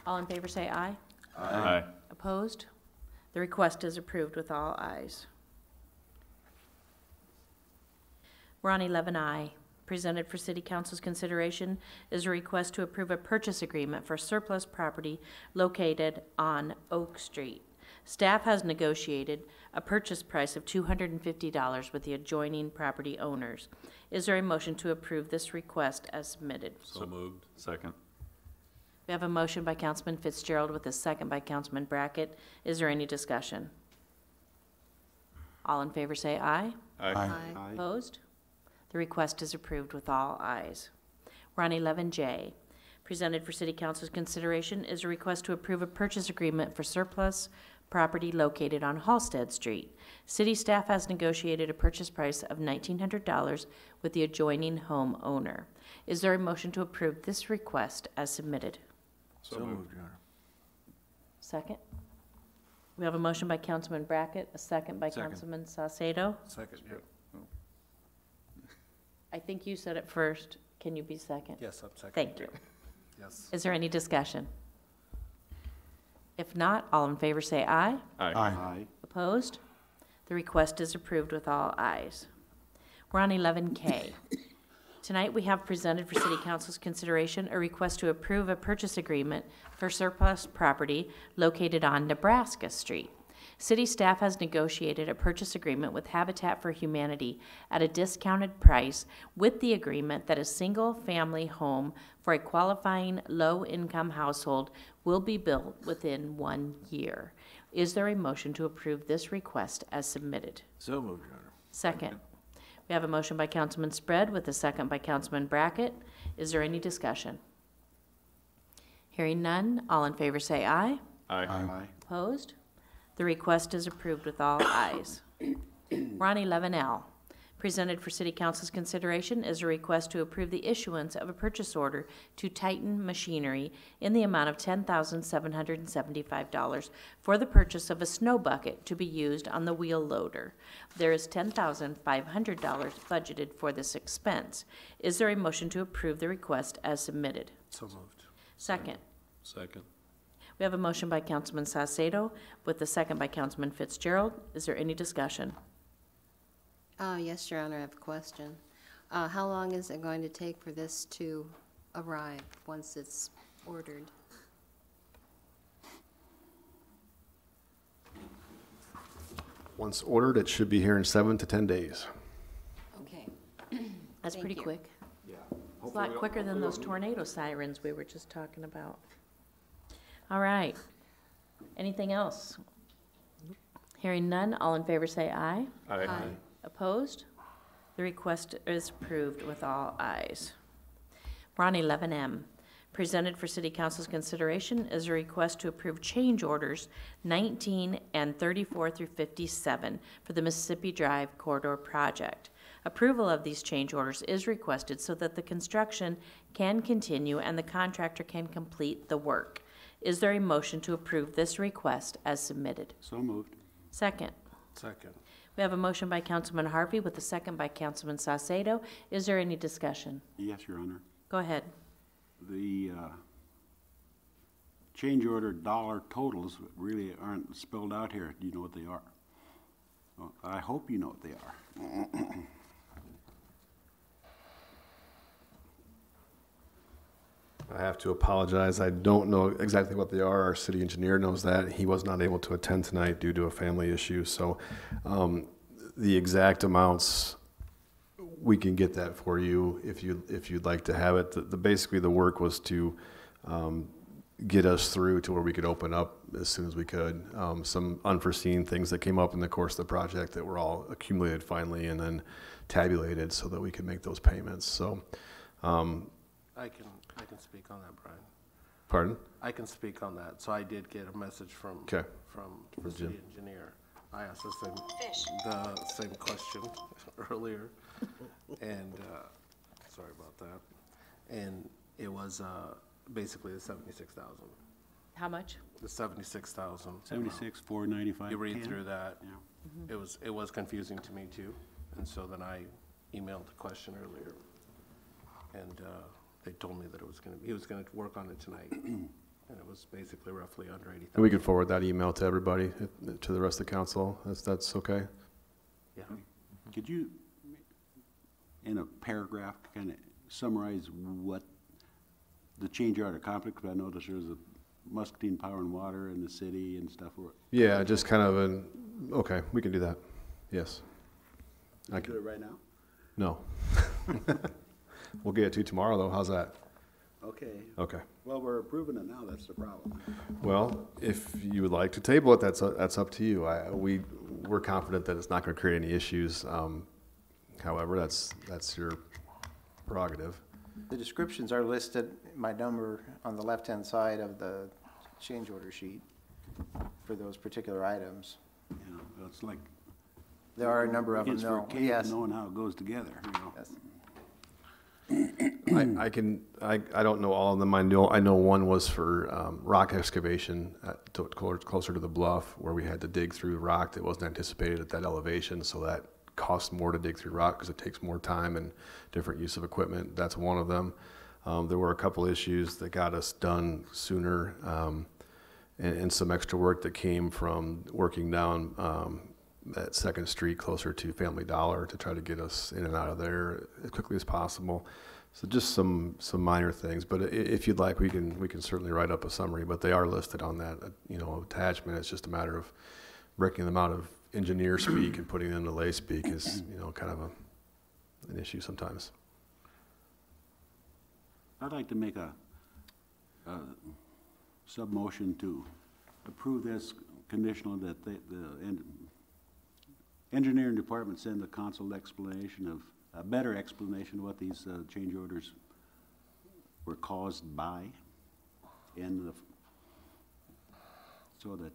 All in favor say aye. Aye. Opposed? The request is approved with all ayes. We're on 11I. Presented for City Council's consideration is a request to approve a purchase agreement for surplus property located on Oak Street. Staff has negotiated a purchase price of $250 with the adjoining property owners. Is there a motion to approve this request as submitted? So moved. Second. We have a motion by Councilman Fitzgerald with a second by Councilman Brackett. Is there any discussion? All in favor say aye. Aye. Opposed? The request is approved with all ayes. We're on 11J. Presented for City Council's consideration is a request to approve a purchase agreement for surplus property located on Halsted Street. City staff has negotiated a purchase price of $1,900 with the adjoining home owner. Is there a motion to approve this request as submitted? So moved, Your Honor. Second? We have a motion by Councilman Brackett, a second by Second. Councilman Salcedo. Second, yeah. I think you said it first. Can you be second? Yes, I'm second. Thank you. Yes. Is there any discussion? If not, all in favor say aye. Aye. Opposed? The request is approved with all ayes. We're on 11K. Tonight, we have presented for City Council's consideration a request to approve a purchase agreement for surplus property located on Nebraska Street. City staff has negotiated a purchase agreement with Habitat for Humanity at a discounted price with the agreement that a single-family home for a qualifying low-income household will be built within 1 year. Is there a motion to approve this request as submitted? So moved, Your Honor. Second. We have a motion by Councilman Spread with a second by Councilman Brackett. Is there any discussion? Hearing none, all in favor say aye. Aye. Opposed? The request is approved with all ayes. We're on 11L. Presented for City Council's consideration is a request to approve the issuance of a purchase order to Titan Machinery in the amount of $10,775 for the purchase of a snow bucket to be used on the wheel loader. There is $10,500 budgeted for this expense. Is there a motion to approve the request as submitted? So moved. Second. Second. We have a motion by Councilman Saucedo with a second by Councilman Fitzgerald. Is there any discussion? Yes, Your Honor, I have a question. How long is it going to take for this to arrive once it's ordered? Once ordered, it should be here in 7 to 10 days. Okay. That's Thank pretty you. quick. Yeah. It's a lot quicker than those tornado sirens we were just talking about. All right. Anything else? Hearing none, all in favor say aye. Aye. Opposed? The request is approved with all ayes. We're on 11M. Presented for City Council's consideration is a request to approve change orders 19 and 34 through 57 for the Mississippi Drive Corridor Project. Approval of these change orders is requested so that the construction can continue and the contractor can complete the work. Is there a motion to approve this request as submitted? So moved. Second. Second. We have a motion by Councilman Harvey with a second by Councilman Saucedo. Is there any discussion? Yes, Your Honor. Go ahead. The change order dollar totals really aren't spelled out here. Do you know what they are? Well, I hope you know what they are. I have to apologize. I don't know exactly what they are. Our city engineer knows that. He was not able to attend tonight due to a family issue. So the exact amounts, we can get that for you if you'd like to have it. Basically, the work was to get us through to where we could open up as soon as we could. Some unforeseen things that came up in the course of the project that were all accumulated finally and then tabulated so that we could make those payments. So. I can speak on that, Brian. Pardon? I can speak on that. So I did get a message from the city engineer. I asked the same question earlier, and sorry about that. And it was basically the 76,000. How much? The 76,000. 76,495. You read through that. Yeah. It was confusing to me too, and so then I emailed the question earlier, and they told me that he was gonna work on it tonight, and it was basically roughly under 80,000. We could forward that email to everybody, to the rest of the council. That's okay. Yeah. Could you, in a paragraph, kind of summarize what the change order conflict? Because I noticed there's a Muscatine Power and Water in the city and stuff. Yeah, just kind of okay, we can do that. Yes. I can do it right now? No. We'll get it to you tomorrow, though. How's that? Okay. Okay. Well, we're approving it now. That's the problem. Well, if you would like to table it, that's up to you. We're confident that it's not going to create any issues. However, that's your prerogative. The descriptions are listed by number on the left-hand side of the change order sheet for those particular items. Yeah, it's like there are a number of them. It's for kids knowing how it goes together. You know. Yes. I don't know all of them. I know one was for rock excavation closer to the bluff, where we had to dig through rock that wasn't anticipated at that elevation, so that costs more to dig through rock because it takes more time and different use of equipment. That's one of them. There were a couple issues that got us done sooner, and some extra work that came from working down at 2nd Street closer to Family Dollar to try to get us in and out of there as quickly as possible. So just some minor things, but if you'd like, we can certainly write up a summary, but they are listed on that attachment. It's just a matter of breaking them out of engineer speak and putting them into lay speak is kind of an issue sometimes. I'd like to make a sub-motion to approve this conditional that the engineering department send the council explanation of a better explanation of what these change orders were caused by, so that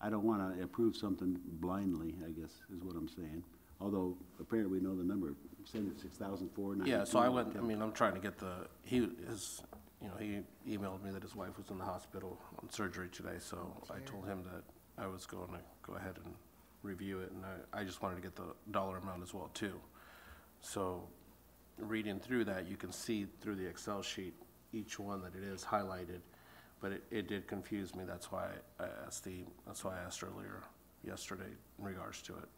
I don't want to approve something blindly, I guess is what I'm saying. although apparently we know the number, 76,492. Yeah, so I went, I mean, I'm trying to get he emailed me that his wife was in the hospital on surgery today, so I told him that I was going to go ahead and review it, and I just wanted to get the dollar amount as well, too. So reading through that, you can see through the Excel sheet each one that it is highlighted, but it did confuse me. That's why I asked earlier yesterday in regards to it.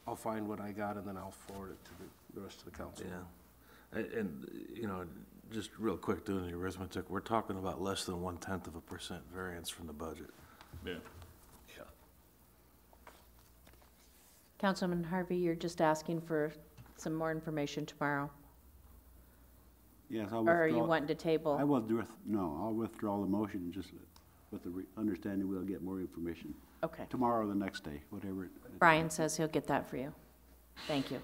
I'll find what I got and then I'll forward it to the rest of the council. Yeah, and you know, just real quick doing the arithmetic, we're talking about less than 0.1% variance from the budget. Yeah. Councilman Harvey, you're just asking for some more information tomorrow? Yes, I'll Or withdraw. are you wanting to table? I'll withdraw the motion, just with the understanding we'll get more information. Okay. Tomorrow or the next day, whatever. Brian says he'll get that for you. Thank you.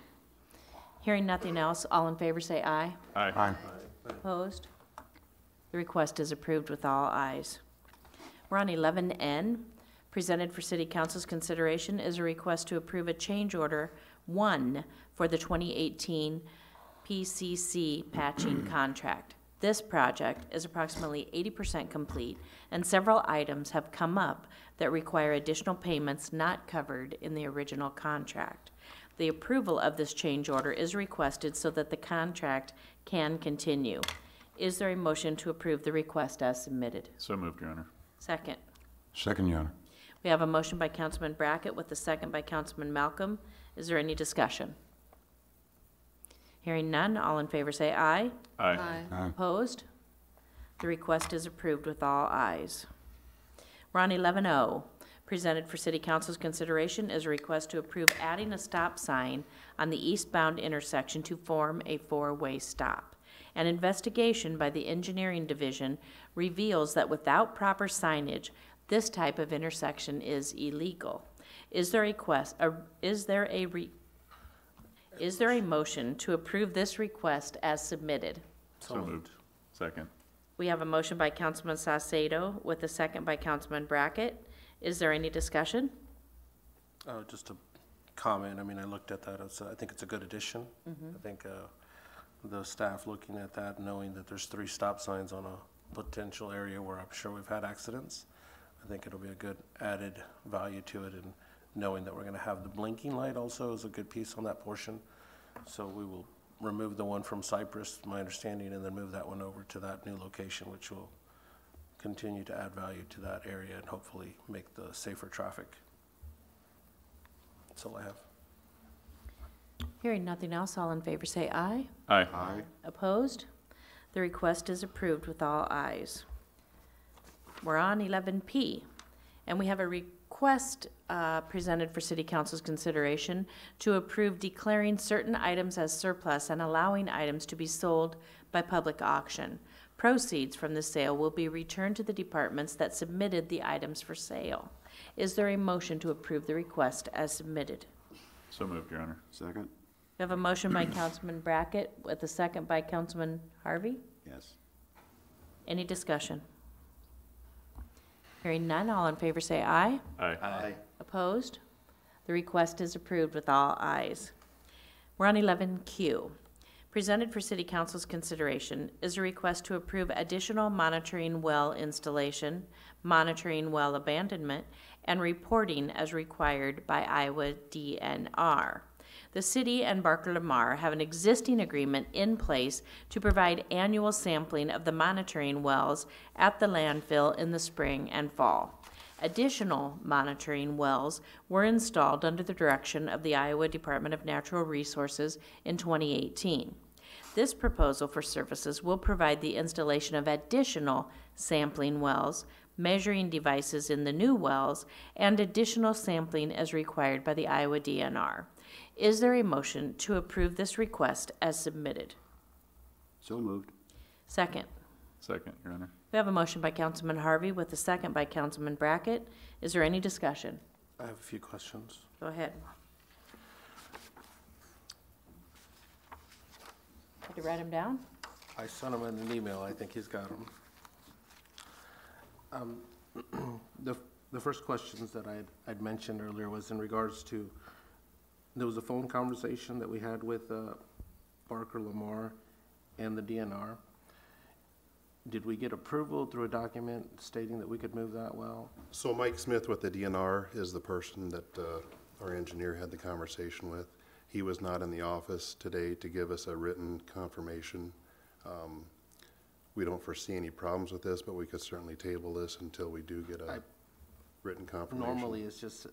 Hearing nothing else, all in favor say aye. Aye. Aye. Opposed? The request is approved with all ayes. We're on 11N. Presented for City Council's consideration is a request to approve a change order 1 for the 2018 PCC patching contract. This project is approximately 80% complete, and several items have come up that require additional payments not covered in the original contract. The approval of this change order is requested so that the contract can continue. Is there a motion to approve the request as submitted? So moved, Your Honor. Second. Second, Your Honor. We have a motion by Councilman Brackett with a second by Councilman Malcolm. Is there any discussion? Hearing none, all in favor say aye. Aye. Aye. Opposed? The request is approved with all ayes. We're on 11O. Presented for City Council's consideration is a request to approve adding a stop sign on the eastbound intersection to form a four-way stop. An investigation by the Engineering Division reveals that without proper signage, this type of intersection is illegal. Is there a motion to approve this request as submitted? So moved. Second. We have a motion by Councilman Saucedo with a second by Councilman Brackett. Is there any discussion? Just a comment. I mean, I looked at that. I think it's a good addition. I think the staff looking at that, knowing that there's 3 stop signs on a potential area where I'm sure we've had accidents, I think it'll be a good added value to it, and knowing that we're going to have the blinking light also is a good piece on that portion. So we will remove the one from Cypress, my understanding, and then move that one over to that new location, which will continue to add value to that area and hopefully make the safer traffic. That's all I have. Hearing nothing else, all in favor say aye. Aye. Aye. Opposed? The request is approved with all ayes. We're on 11P, and we have a request presented for City Council's consideration to approve declaring certain items as surplus and allowing items to be sold by public auction. Proceeds from the sale will be returned to the departments that submitted the items for sale. Is there a motion to approve the request as submitted? So moved, Your Honor. Second? We have a motion by Councilman Brackett with a second by Councilman Harvey. Yes. Any discussion? Hearing none, all in favor say aye. Aye. Aye. Opposed? The request is approved with all ayes. We're on 11Q. Presented for City Council's consideration is a request to approve additional monitoring well installation, monitoring well abandonment, and reporting as required by Iowa DNR. The city and Barker Lamar have an existing agreement in place to provide annual sampling of the monitoring wells at the landfill in the spring and fall. Additional monitoring wells were installed under the direction of the Iowa Department of Natural Resources in 2018. This proposal for services will provide the installation of additional sampling wells, measuring devices in the new wells, and additional sampling as required by the Iowa DNR. Is there a motion to approve this request as submitted? So moved. Second. Second, Your Honor. We have a motion by Councilman Harvey with a second by Councilman Brackett. Is there any discussion? I have a few questions. Go ahead. Had to write them down? I sent him an email. I think he's got them. The first questions that I'd mentioned earlier was in regards to there was a phone conversation that we had with Barker Lamar and the DNR. Did we get approval through a document stating that we could move that well? So Mike Smith with the DNR is the person that our engineer had the conversation with. He was not in the office today to give us a written confirmation. We don't foresee any problems with this, but we could certainly table this until we do get a written confirmation. Normally, it's just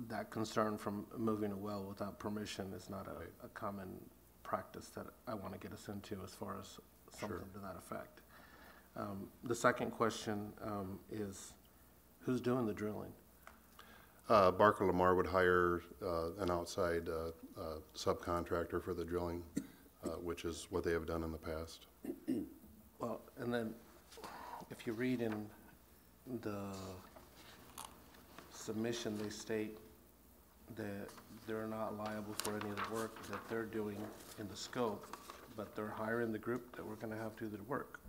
that concern from moving a well without permission is not a common practice that I want to get us into as far as something to that effect. The second question is, who's doing the drilling? Barker Lamar would hire an outside subcontractor for the drilling, which is what they have done in the past. Well, and then if you read in the submission, they state that they're not liable for any of the work that they're doing in the scope, but they're hiring the group that we're going to have to do the work.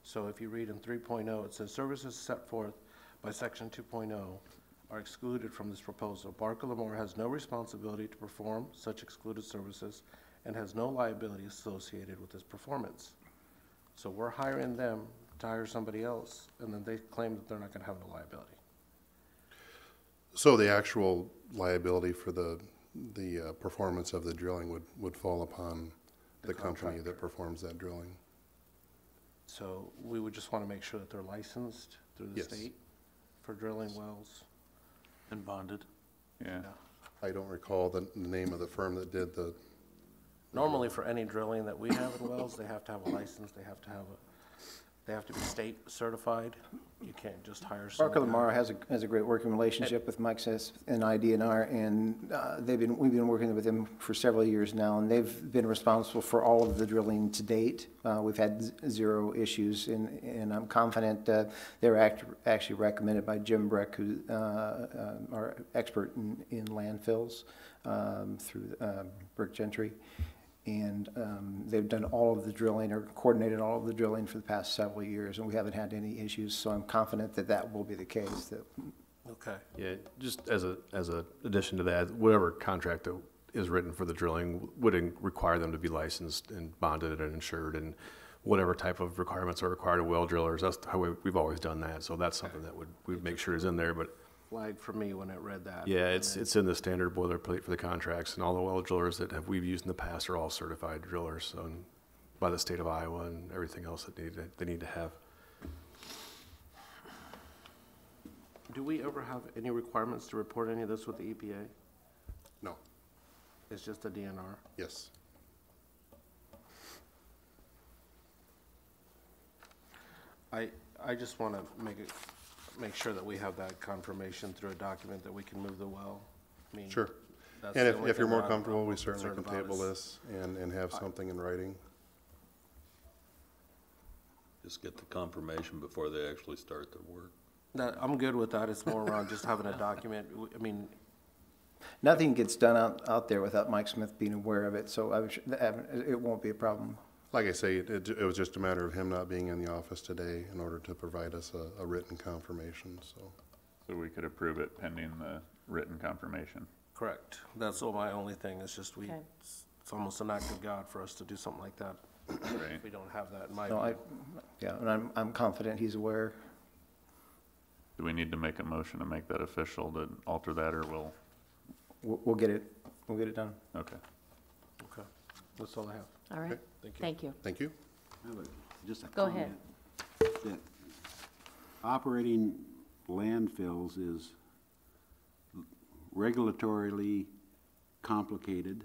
So if you read in 3.0, it says services set forth by section 2.0 are excluded from this proposal. Barker Lamar has no responsibility to perform such excluded services and has no liability associated with this performance. So we're hiring them to hire somebody else, and then they claim that they're not going to have no liability. So the actual liability for the performance of the drilling would fall upon the company that performs that drilling. So we would just want to make sure that they're licensed through the state for drilling wells. And bonded. Yeah. I don't recall the name of the firm that did the. Normally for any drilling that we have in wells, they have to have a license, they have to be state certified. You can't just hire someone. Barker Lamar has a great working relationship with Mike Smith and IDNR, and we've been working with them for several years now, and they've been responsible for all of the drilling to date. We've had zero issues, and I'm confident they're actually recommended by Jim Breck, who our expert in landfills through Brick Gentry. And they've done all of the drilling or coordinated all of the drilling for the past several years, and we haven't had any issues. So I'm confident that that will be the case. Okay. Yeah, just as a addition to that, whatever contract that is written for the drilling would require them to be licensed and bonded and insured, and whatever type of requirements are required of well drillers. That's how we've always done that. So that's something that we'd make sure is in there. But Flagged for me when I read that. yeah, it's in the standard boilerplate for the contracts, and all the well drillers that we've used in the past are all certified drillers, so, by the state of Iowa and everything else that they need to have. Do we ever have any requirements to report any of this with the EPA? No. It's just the DNR? Yes. I just want to make sure that we have that confirmation through a document that we can move the well. I mean, Sure. that's And the if only you're thing more I'm comfortable, we certainly can concerned about table is- this and have something in writing. Just get the confirmation before they actually start their work. I'm good with that. It's more around just having a document. I mean, Nothing gets done out there without Mike Smith being aware of it, so it won't be a problem. Like I say, it was just a matter of him not being in the office today in order to provide us a written confirmation, so. So we could approve it pending the written confirmation. correct. That's all my only thing. It's just Okay. it's almost an act of God for us to do something like that. Right. If we don't have that in my No, view. and I'm confident he's aware. Do we need to make a motion to make that official to alter that, or We'll get it done. Okay. Okay. That's all I have. All right. Okay. Thank you. Thank you. I have just a Go comment ahead. that operating landfills is regulatorily complicated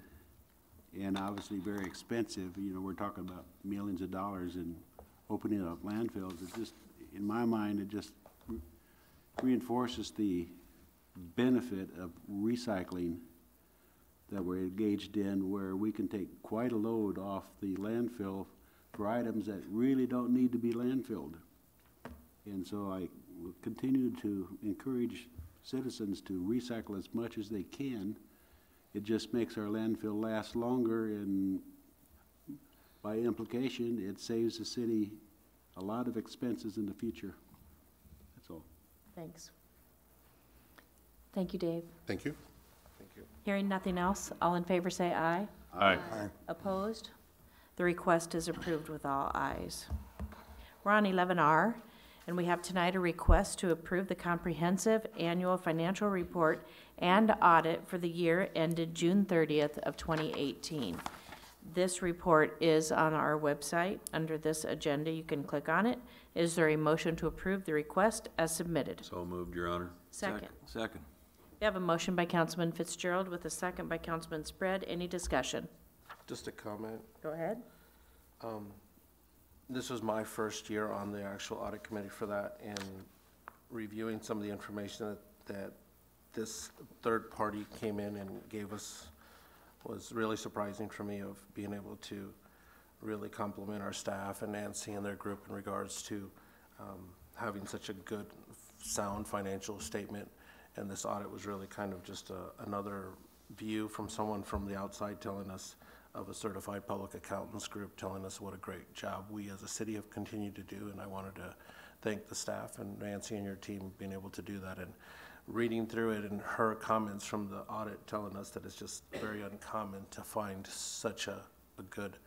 and obviously very expensive. You know, we're talking about millions of dollars in opening up landfills. It just, in my mind, it just reinforces the benefit of recycling that we're engaged in, where we can take quite a load off the landfill for items that really don't need to be landfilled. And so I will continue to encourage citizens to recycle as much as they can. It just makes our landfill last longer, and by implication, it saves the city a lot of expenses in the future. That's all. Thanks. Thank you, Dave. Thank you. Thank Hearing nothing else, all in favor say aye. Aye. Opposed? The request is approved with all ayes. We're on 11R, and we have tonight a request to approve the comprehensive annual financial report and audit for the year ended June 30th of 2018. This report is on our website. Under this agenda, you can click on it. Is there a motion to approve the request as submitted? So moved, Your Honor. Second. Second. We have a motion by Councilman Fitzgerald with a second by Councilman Spread. Any discussion? Just a comment. Go ahead. This was my first year on the actual audit committee for that, and reviewing some of the information that this third party came in and gave us was really surprising for me, of being able to really compliment our staff and Nancy and their group in regards to having such a good, sound financial statement. And this audit was really kind of just another view from someone from the outside telling us, of a certified public accountants group, telling us what a great job we as a city have continued to do. And I wanted to thank the staff and Nancy and your team being able to do that. And reading through it and her comments from the audit telling us that it's just very uncommon to find such a good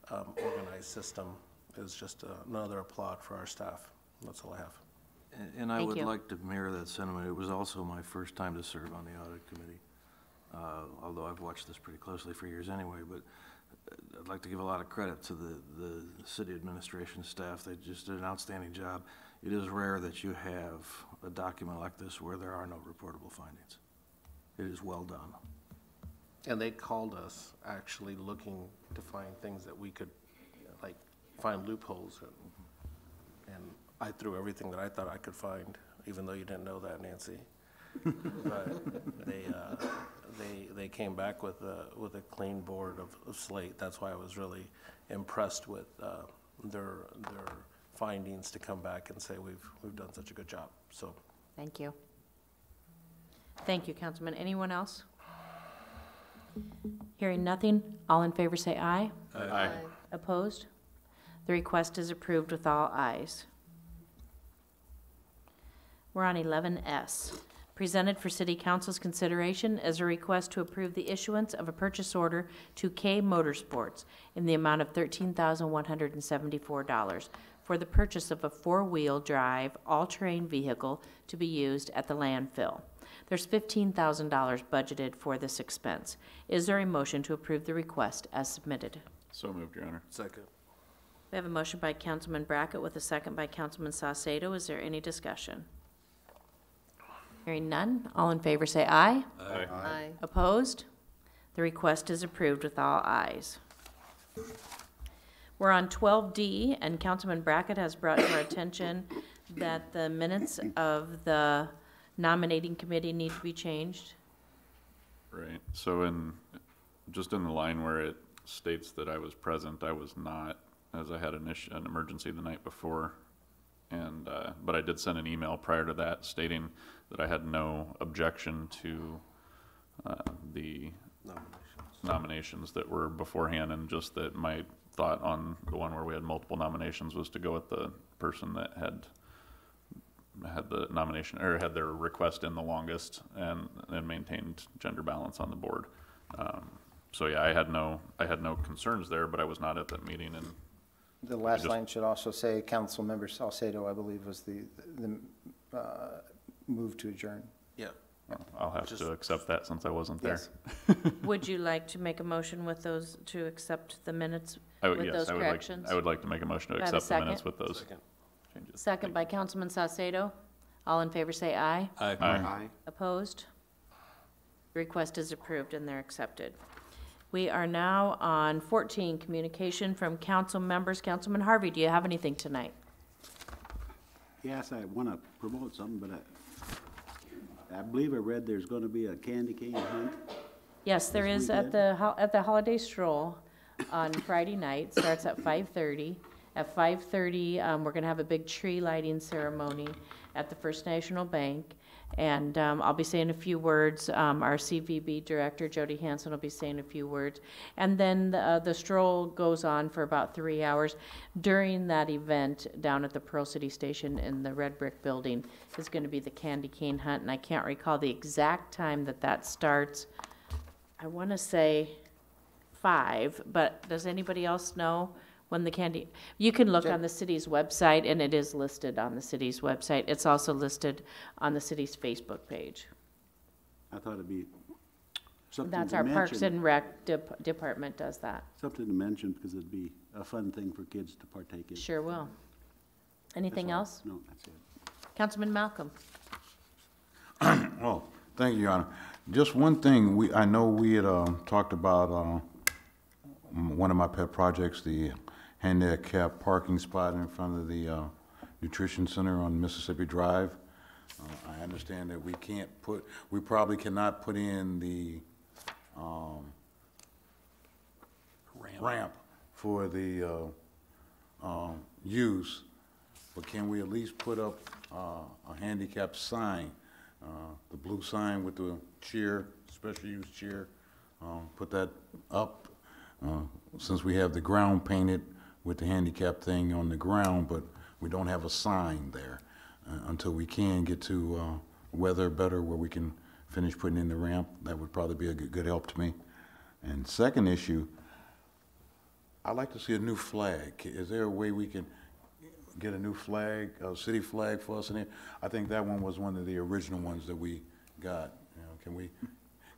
organized system is just another applaud for our staff. That's all I have. And I Thank would you. like to mirror that sentiment. It was also my first time to serve on the audit committee, although I've watched this pretty closely for years anyway. But I'd like to give a lot of credit to the city administration staff. They just did an outstanding job. It is rare that you have a document like this where there are no reportable findings. It is well done. And they called us actually looking to find things that we could, like, find loopholes in. And I threw everything that I thought I could find, even though you didn't know that, Nancy. But they came back with a clean board of slate. That's why I was really impressed with their findings to come back and say we've done such a good job. So Thank you. Thank you, Councilman. Anyone else? Hearing nothing, all in favor say aye. Aye. Opposed? The request is approved with all ayes. We're on 11S. Presented for City Council's consideration as a request to approve the issuance of a purchase order to K Motorsports in the amount of $13,174 for the purchase of a four-wheel drive, all-terrain vehicle to be used at the landfill. There's $15,000 budgeted for this expense. Is there a motion to approve the request as submitted? So moved, Your Honor. second. We have a motion by Councilman Brackett with a second by Councilman Saucedo. Is there any discussion? Hearing none, all in favor say aye. Aye. Aye. Opposed? The request is approved with all ayes. We're on 12D, and Councilman Brackett has brought to our attention that the minutes of the nominating committee need to be changed. Right, so just in the line where it states that I was present, I was not, as I had an emergency the night before. And, but I did send an email prior to that stating that I had no objection to the nominations that were beforehand, and just that my thought on the one where we had multiple nominations was to go with the person that had the nomination, or had their request in the longest, and maintained gender balance on the board. So yeah, I had no concerns there, but I was not at that meeting. And The last line should also say, Councilmember Salcedo, I believe, was the move to adjourn. Yeah. I'll have to accept that since I wasn't there. Yes. Would you like to make a motion with those, to accept the minutes with those corrections? I would like to make a motion to Do I have a accept the minutes second? with those changes. Second by Councilman Saucedo. All in favor say aye. Aye. Aye. Opposed? The request is approved and they're accepted. We are now on 14, communication from council members. Councilman Harvey, do you have anything tonight? Yes, I want to promote something, but I believe I read there's going to be a candy cane hunt. Yes, there This is at the holiday stroll on Friday night. Starts at 5:30. At 5:30, we're going to have a big tree lighting ceremony at the First National Bank. And I'll be saying a few words. Our CVB director, Jody Hansen, will be saying a few words. And then the stroll goes on for about 3 hours. During that event, down at the Pearl City Station in the Red Brick Building, is going to be the candy cane hunt. And I can't recall the exact time that starts. I want to say 5, but does anybody else know when the candy? You can look on the city's website, and it is listed on the city's website. It's also listed on the city's Facebook page. I thought it'd be something That's to our mention. Parks and Rec department does that. Something to mention, because it'd be a fun thing for kids to partake in. Sure will. Anything That's all. else? No, that's it. Councilman Malcolm? Oh, thank you, Your Honor. Just one thing, I know we had talked about one of my pet projects, the handicap parking spot in front of the nutrition center on Mississippi Drive. I understand that we probably cannot put in the ramp for the use, but can we at least put up a handicap sign, the blue sign with the chair, special use chair, put that up, since we have the ground painted with the handicap thing on the ground, but we don't have a sign there until we can get to weather better where we can finish putting in the ramp. That would probably be a good help to me. And second issue, I'd like to see a new flag. Is there a way we can get a new flag, a city flag for us in here? I think that one was one of the original ones that we got. You know,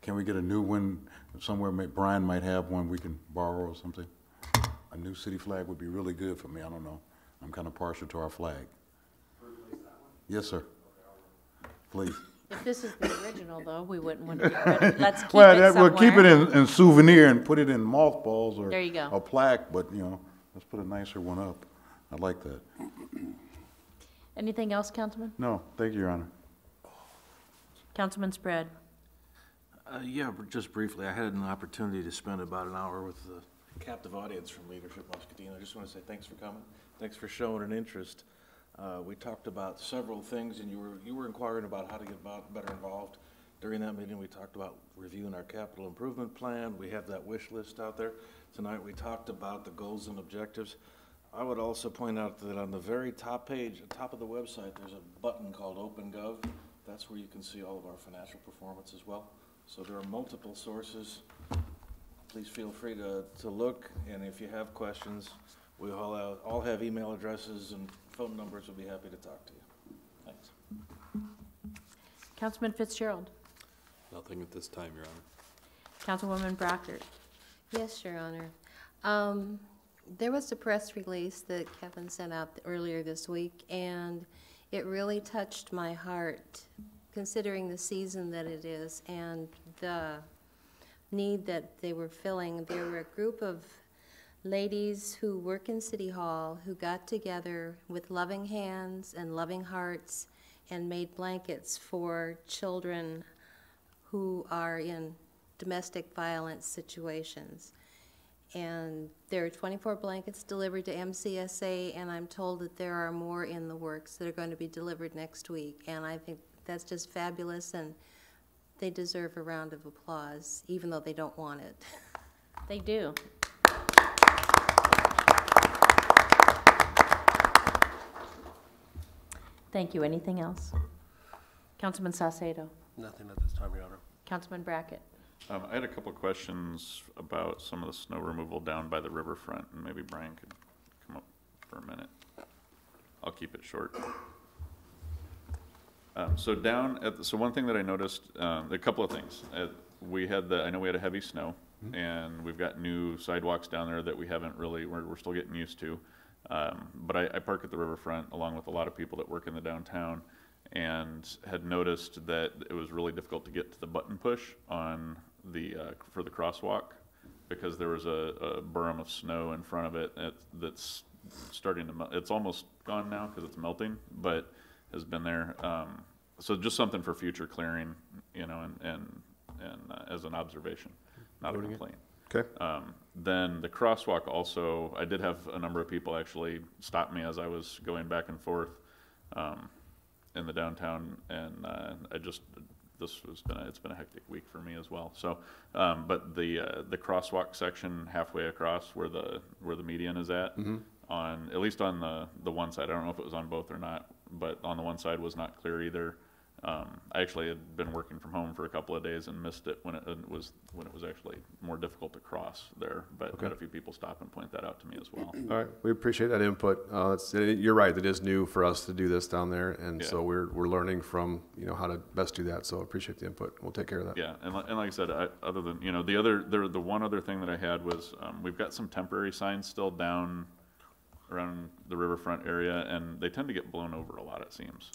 can we get a new one somewhere? Brian might have one we can borrow or something. A new city flag would be really good for me. I don't know. I'm kind of partial to our flag. Yes, sir. Please. If this is the original, though, we wouldn't want to get rid of it. Let's keep it Well, somewhere. we'll keep it in souvenir and put it in mothballs or There you go. a plaque, but, you know, let's put a nicer one up. I like that. Anything else, Councilman? No, thank you, Your Honor. Councilman Spread? Yeah, just briefly, I had an opportunity to spend about an hour with the captive audience from Leadership Muscatine. I just want to say thanks for coming. Thanks for showing an interest. We talked about several things, and you were inquiring about how to get better involved. During that meeting, we talked about reviewing our capital improvement plan. We have that wish list out there. Tonight, we talked about the goals and objectives. I would also point out that on the very top page, top of the website, there's a button called OpenGov. That's where you can see all of our financial performance as well. So there are multiple sources. Please feel free to look, and if you have questions, we all have email addresses and phone numbers. We'll be happy to talk to you. Thanks. Councilman Fitzgerald? Nothing at this time, Your Honor. Councilwoman Brockert? Yes, Your Honor. There was a press release that Kevin sent out earlier this week, and it really touched my heart, considering the season that it is and the need that they were filling. There were a group of ladies who work in City Hall who got together with loving hands and loving hearts and made blankets for children who are in domestic violence situations. And there are 24 blankets delivered to MCSA, and I'm told that there are more in the works that are going to be delivered next week. And I think that's just fabulous, and they deserve a round of applause, even though they don't want it. They do. Thank you. Anything else? Councilman Saucedo? Nothing at this time, Your Honor. Councilman Brackett? I had a couple of questions about some of the snow removal down by the riverfront, and maybe Brian could come up for a minute. I'll keep it short. So one thing that I noticed, a couple of things. I know we had a heavy snow, and we've got new sidewalks down there that we haven't really, we're still getting used to. But I park at the riverfront along with a lot of people that work in the downtown, and had noticed that it was really difficult to get to the button push on for the crosswalk, because there was a berm of snow in front of it that's starting to melt. It's almost gone now because it's melting, but has been there. So just something for future clearing, you know, and as an observation, not a complaint. Okay. Then the crosswalk also, I did have a number of people actually stop me as I was going back and forth in the downtown, and it's been a hectic week for me as well. So, but the crosswalk section halfway across where the median is at, at least on the one side, I don't know if it was on both or not, but on the one side was not clear either. I actually had been working from home for a couple of days and missed it when it was actually more difficult to cross there. But Okay. had a few people stop and point that out to me as well. All right, we appreciate that input. You're right, it is new for us to do this down there, and Yeah. so we're learning from, how to best do that, so I appreciate the input. We'll take care of that. Yeah, and like I said, other than, the one other thing that I had was, we've got some temporary signs still down around the riverfront area, and they tend to get blown over a lot, it seems.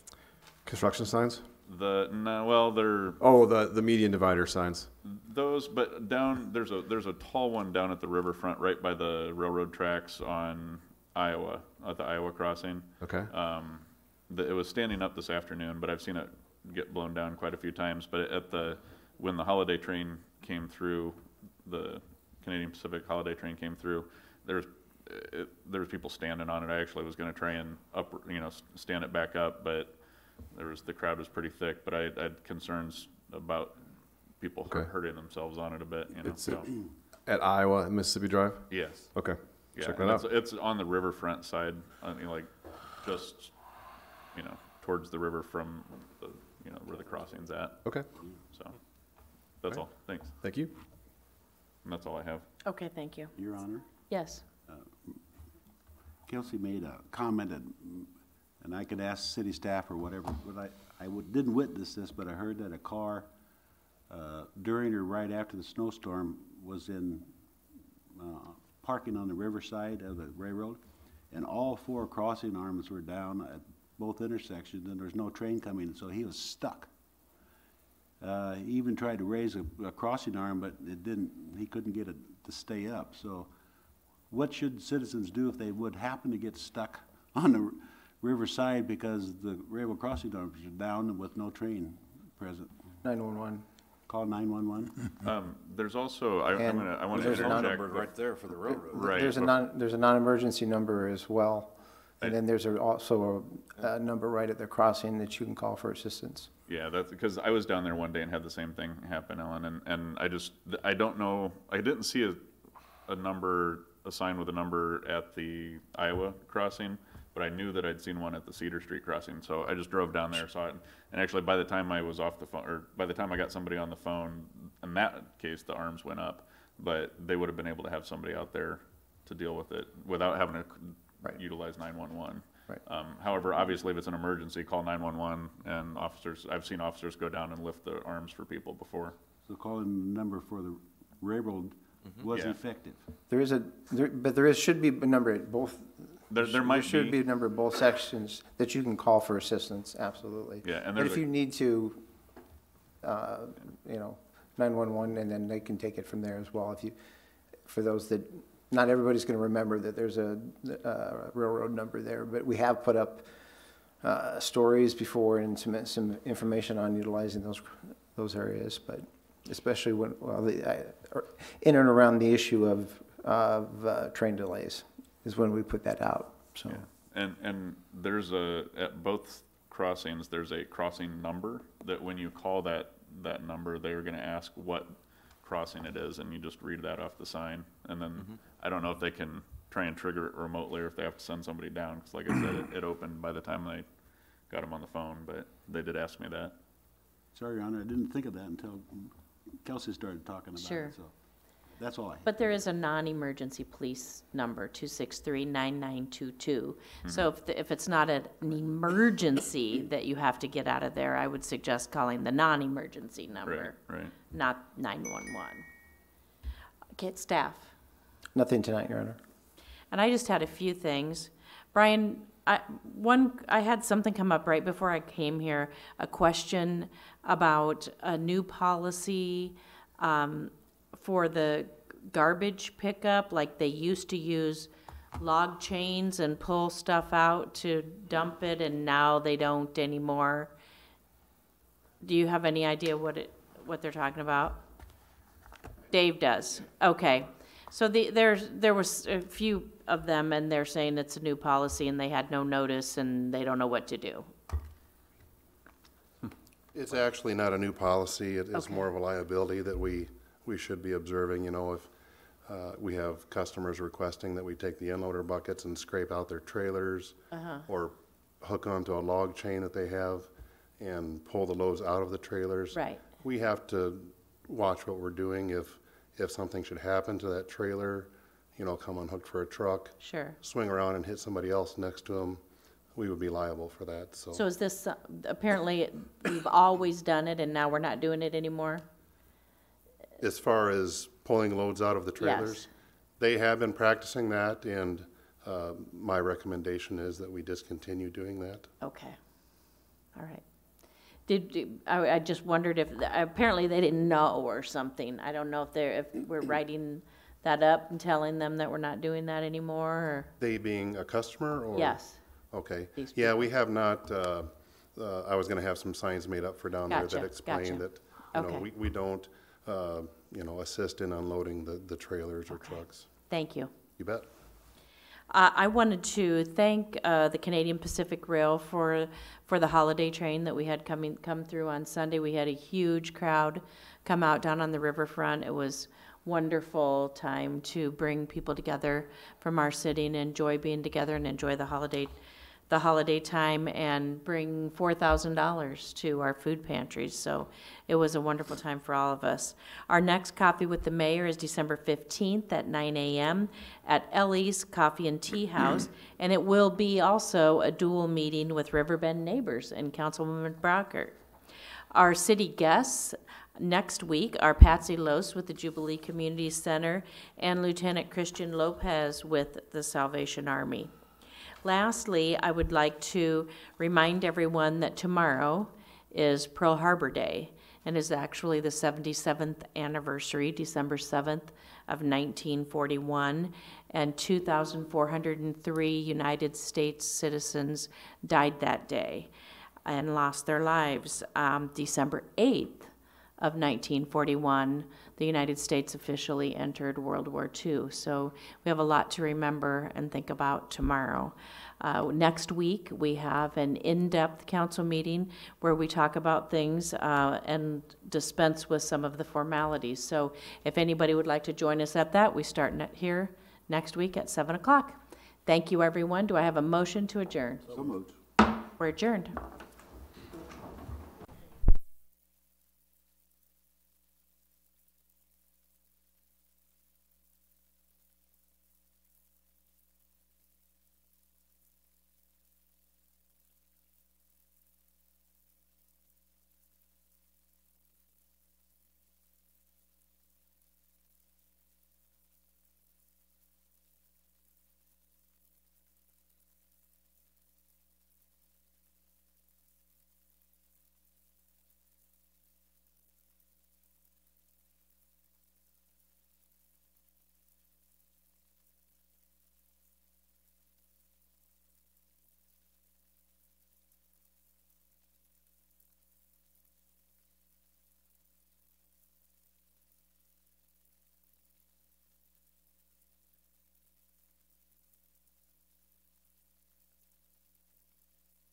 Construction signs? They're Oh, the median divider signs. those, but down, there's a tall one down at the riverfront, right by the railroad tracks on Iowa, at the Iowa crossing. Okay. It was standing up this afternoon, but I've seen it get blown down quite a few times. But when the holiday train came through, the Canadian Pacific holiday train came through, there was people standing on it. I actually was going to try and stand it back up, but the crowd was pretty thick. But I had concerns about people hurting themselves on it a bit. It's at Iowa and Mississippi Drive? Yes. Okay. Yeah, Check that out. it's on the riverfront side. I mean, just towards the river from where the crossing's at. Okay. So that's all. Thanks. Thank you. And that's all I have. Okay, thank you. Your Honor, Yes. Kelsey made a comment, and I could ask city staff or whatever, but didn't witness this, but I heard that a car during or right after the snowstorm was in parking on the riverside of the railroad, and all 4 crossing arms were down at both intersections, and there was no train coming, so he was stuck. He even tried to raise a crossing arm, but he couldn't get it to stay up. So what should citizens do if they would happen to get stuck on the riverside because the railroad crossing arms are down with no train present? 911. Call 911. There's also I want to number right there for the railroad. Right. There's a non-emergency number as well. And then there's also a number right at the crossing that you can call for assistance. Yeah, that's because I was down there one day and had the same thing happen, Ellen, and I don't know, I didn't see a sign with a number at the Iowa crossing, but I knew that I'd seen one at the Cedar Street crossing, so I just drove down there, saw it, and actually by the time I was off the phone, or by the time I got somebody on the phone, in that case the arms went up, but they would have been able to have somebody out there to deal with it without having to utilize 911. Right. However, obviously, if it's an emergency, call 911, and I've seen officers go down and lift the arms for people before. So calling the number for the railroad was effective. There should be a number at both. There should be a number at both sections that you can call for assistance. Absolutely. Yeah, and if you need to, 911, and then they can take it from there as well. For those that. Not everybody's going to remember that there's a railroad number there, but we have put up stories before and some information on utilizing those areas. But especially in and around the issue of train delays is when we put that out. So. Yeah. And there's at both crossings there's a crossing number that when you call that number they're going to ask what crossing it is, and you just read that off the sign, and then I don't know if they can try and trigger it remotely or if they have to send somebody down, because like I said, it opened by the time I got them on the phone, but they did ask me that. Sorry, Your Honor, I didn't think of that until Kelsey started talking about it, so that's all I have. But there is a non-emergency police number, 263-9922. So if it's not an emergency that you have to get out of there, I would suggest calling the non-emergency number, not 911. Okay, staff. Nothing tonight, Your Honor. And I just had a few things. Brian, I had something come up right before I came here, a question about a new policy for the garbage pickup, like they used to use log chains and pull stuff out to dump it, and now they don't anymore. Do you have any idea what they're talking about? Dave does. Okay. So there was a few of them, and they're saying it's a new policy, and they had no notice, and they don't know what to do. It's actually not a new policy. It is more of a liability that we should be observing. If we have customers requesting that we take the unloader buckets and scrape out their trailers or hook onto a log chain that they have, and pull the loads out of the trailers. Right. We have to watch what we're doing. If something should happen to that trailer, you know, come unhooked for a truck, Sure. swing around and hit somebody else next to them, we would be liable for that, so. So is this, apparently, we've always done it and now we're not doing it anymore? As far as pulling loads out of the Yes. trailers, they have been practicing that, and my recommendation is that we discontinue doing that. Okay. All right. I just wondered if, apparently they didn't know or something. I don't know if we're writing that up and telling them that we're not doing that anymore, or? They being a customer, or? Yes. Okay. These Yeah, we have not, I was gonna have some signs made up for down there Gotcha, that explain gotcha. that, you know, Okay. we don't, you know, assist in unloading the trailers or trucks. Thank you. You bet. I wanted to thank the Canadian Pacific Rail for the holiday train that we had come through on Sunday. We had a huge crowd come out down on the riverfront. It was wonderful time to bring people together from our city and enjoy being together and enjoy the holiday time, and bring $4,000 to our food pantries. So it was a wonderful time for all of us. Our next Coffee with the Mayor is December 15th at 9 a.m. at Ellie's Coffee and Tea House, and it will be also a dual meeting with Riverbend Neighbors and Councilwoman Brockert. Our city guests next week are Patsy Lose with the Jubilee Community Center and Lieutenant Christian Lopez with the Salvation Army. Lastly, I would like to remind everyone that tomorrow is Pearl Harbor Day, and is actually the 77th anniversary, December 7th of 1941, and 2,403 United States citizens died that day and lost their lives. December 8th of 1941, the United States officially entered World War II. So we have a lot to remember and think about tomorrow. Next week, we have an in-depth council meeting where we talk about things and dispense with some of the formalities. So if anybody would like to join us at that, we start here next week at 7 o'clock. Thank you, everyone. Do I have a motion to adjourn? So moved. We're adjourned.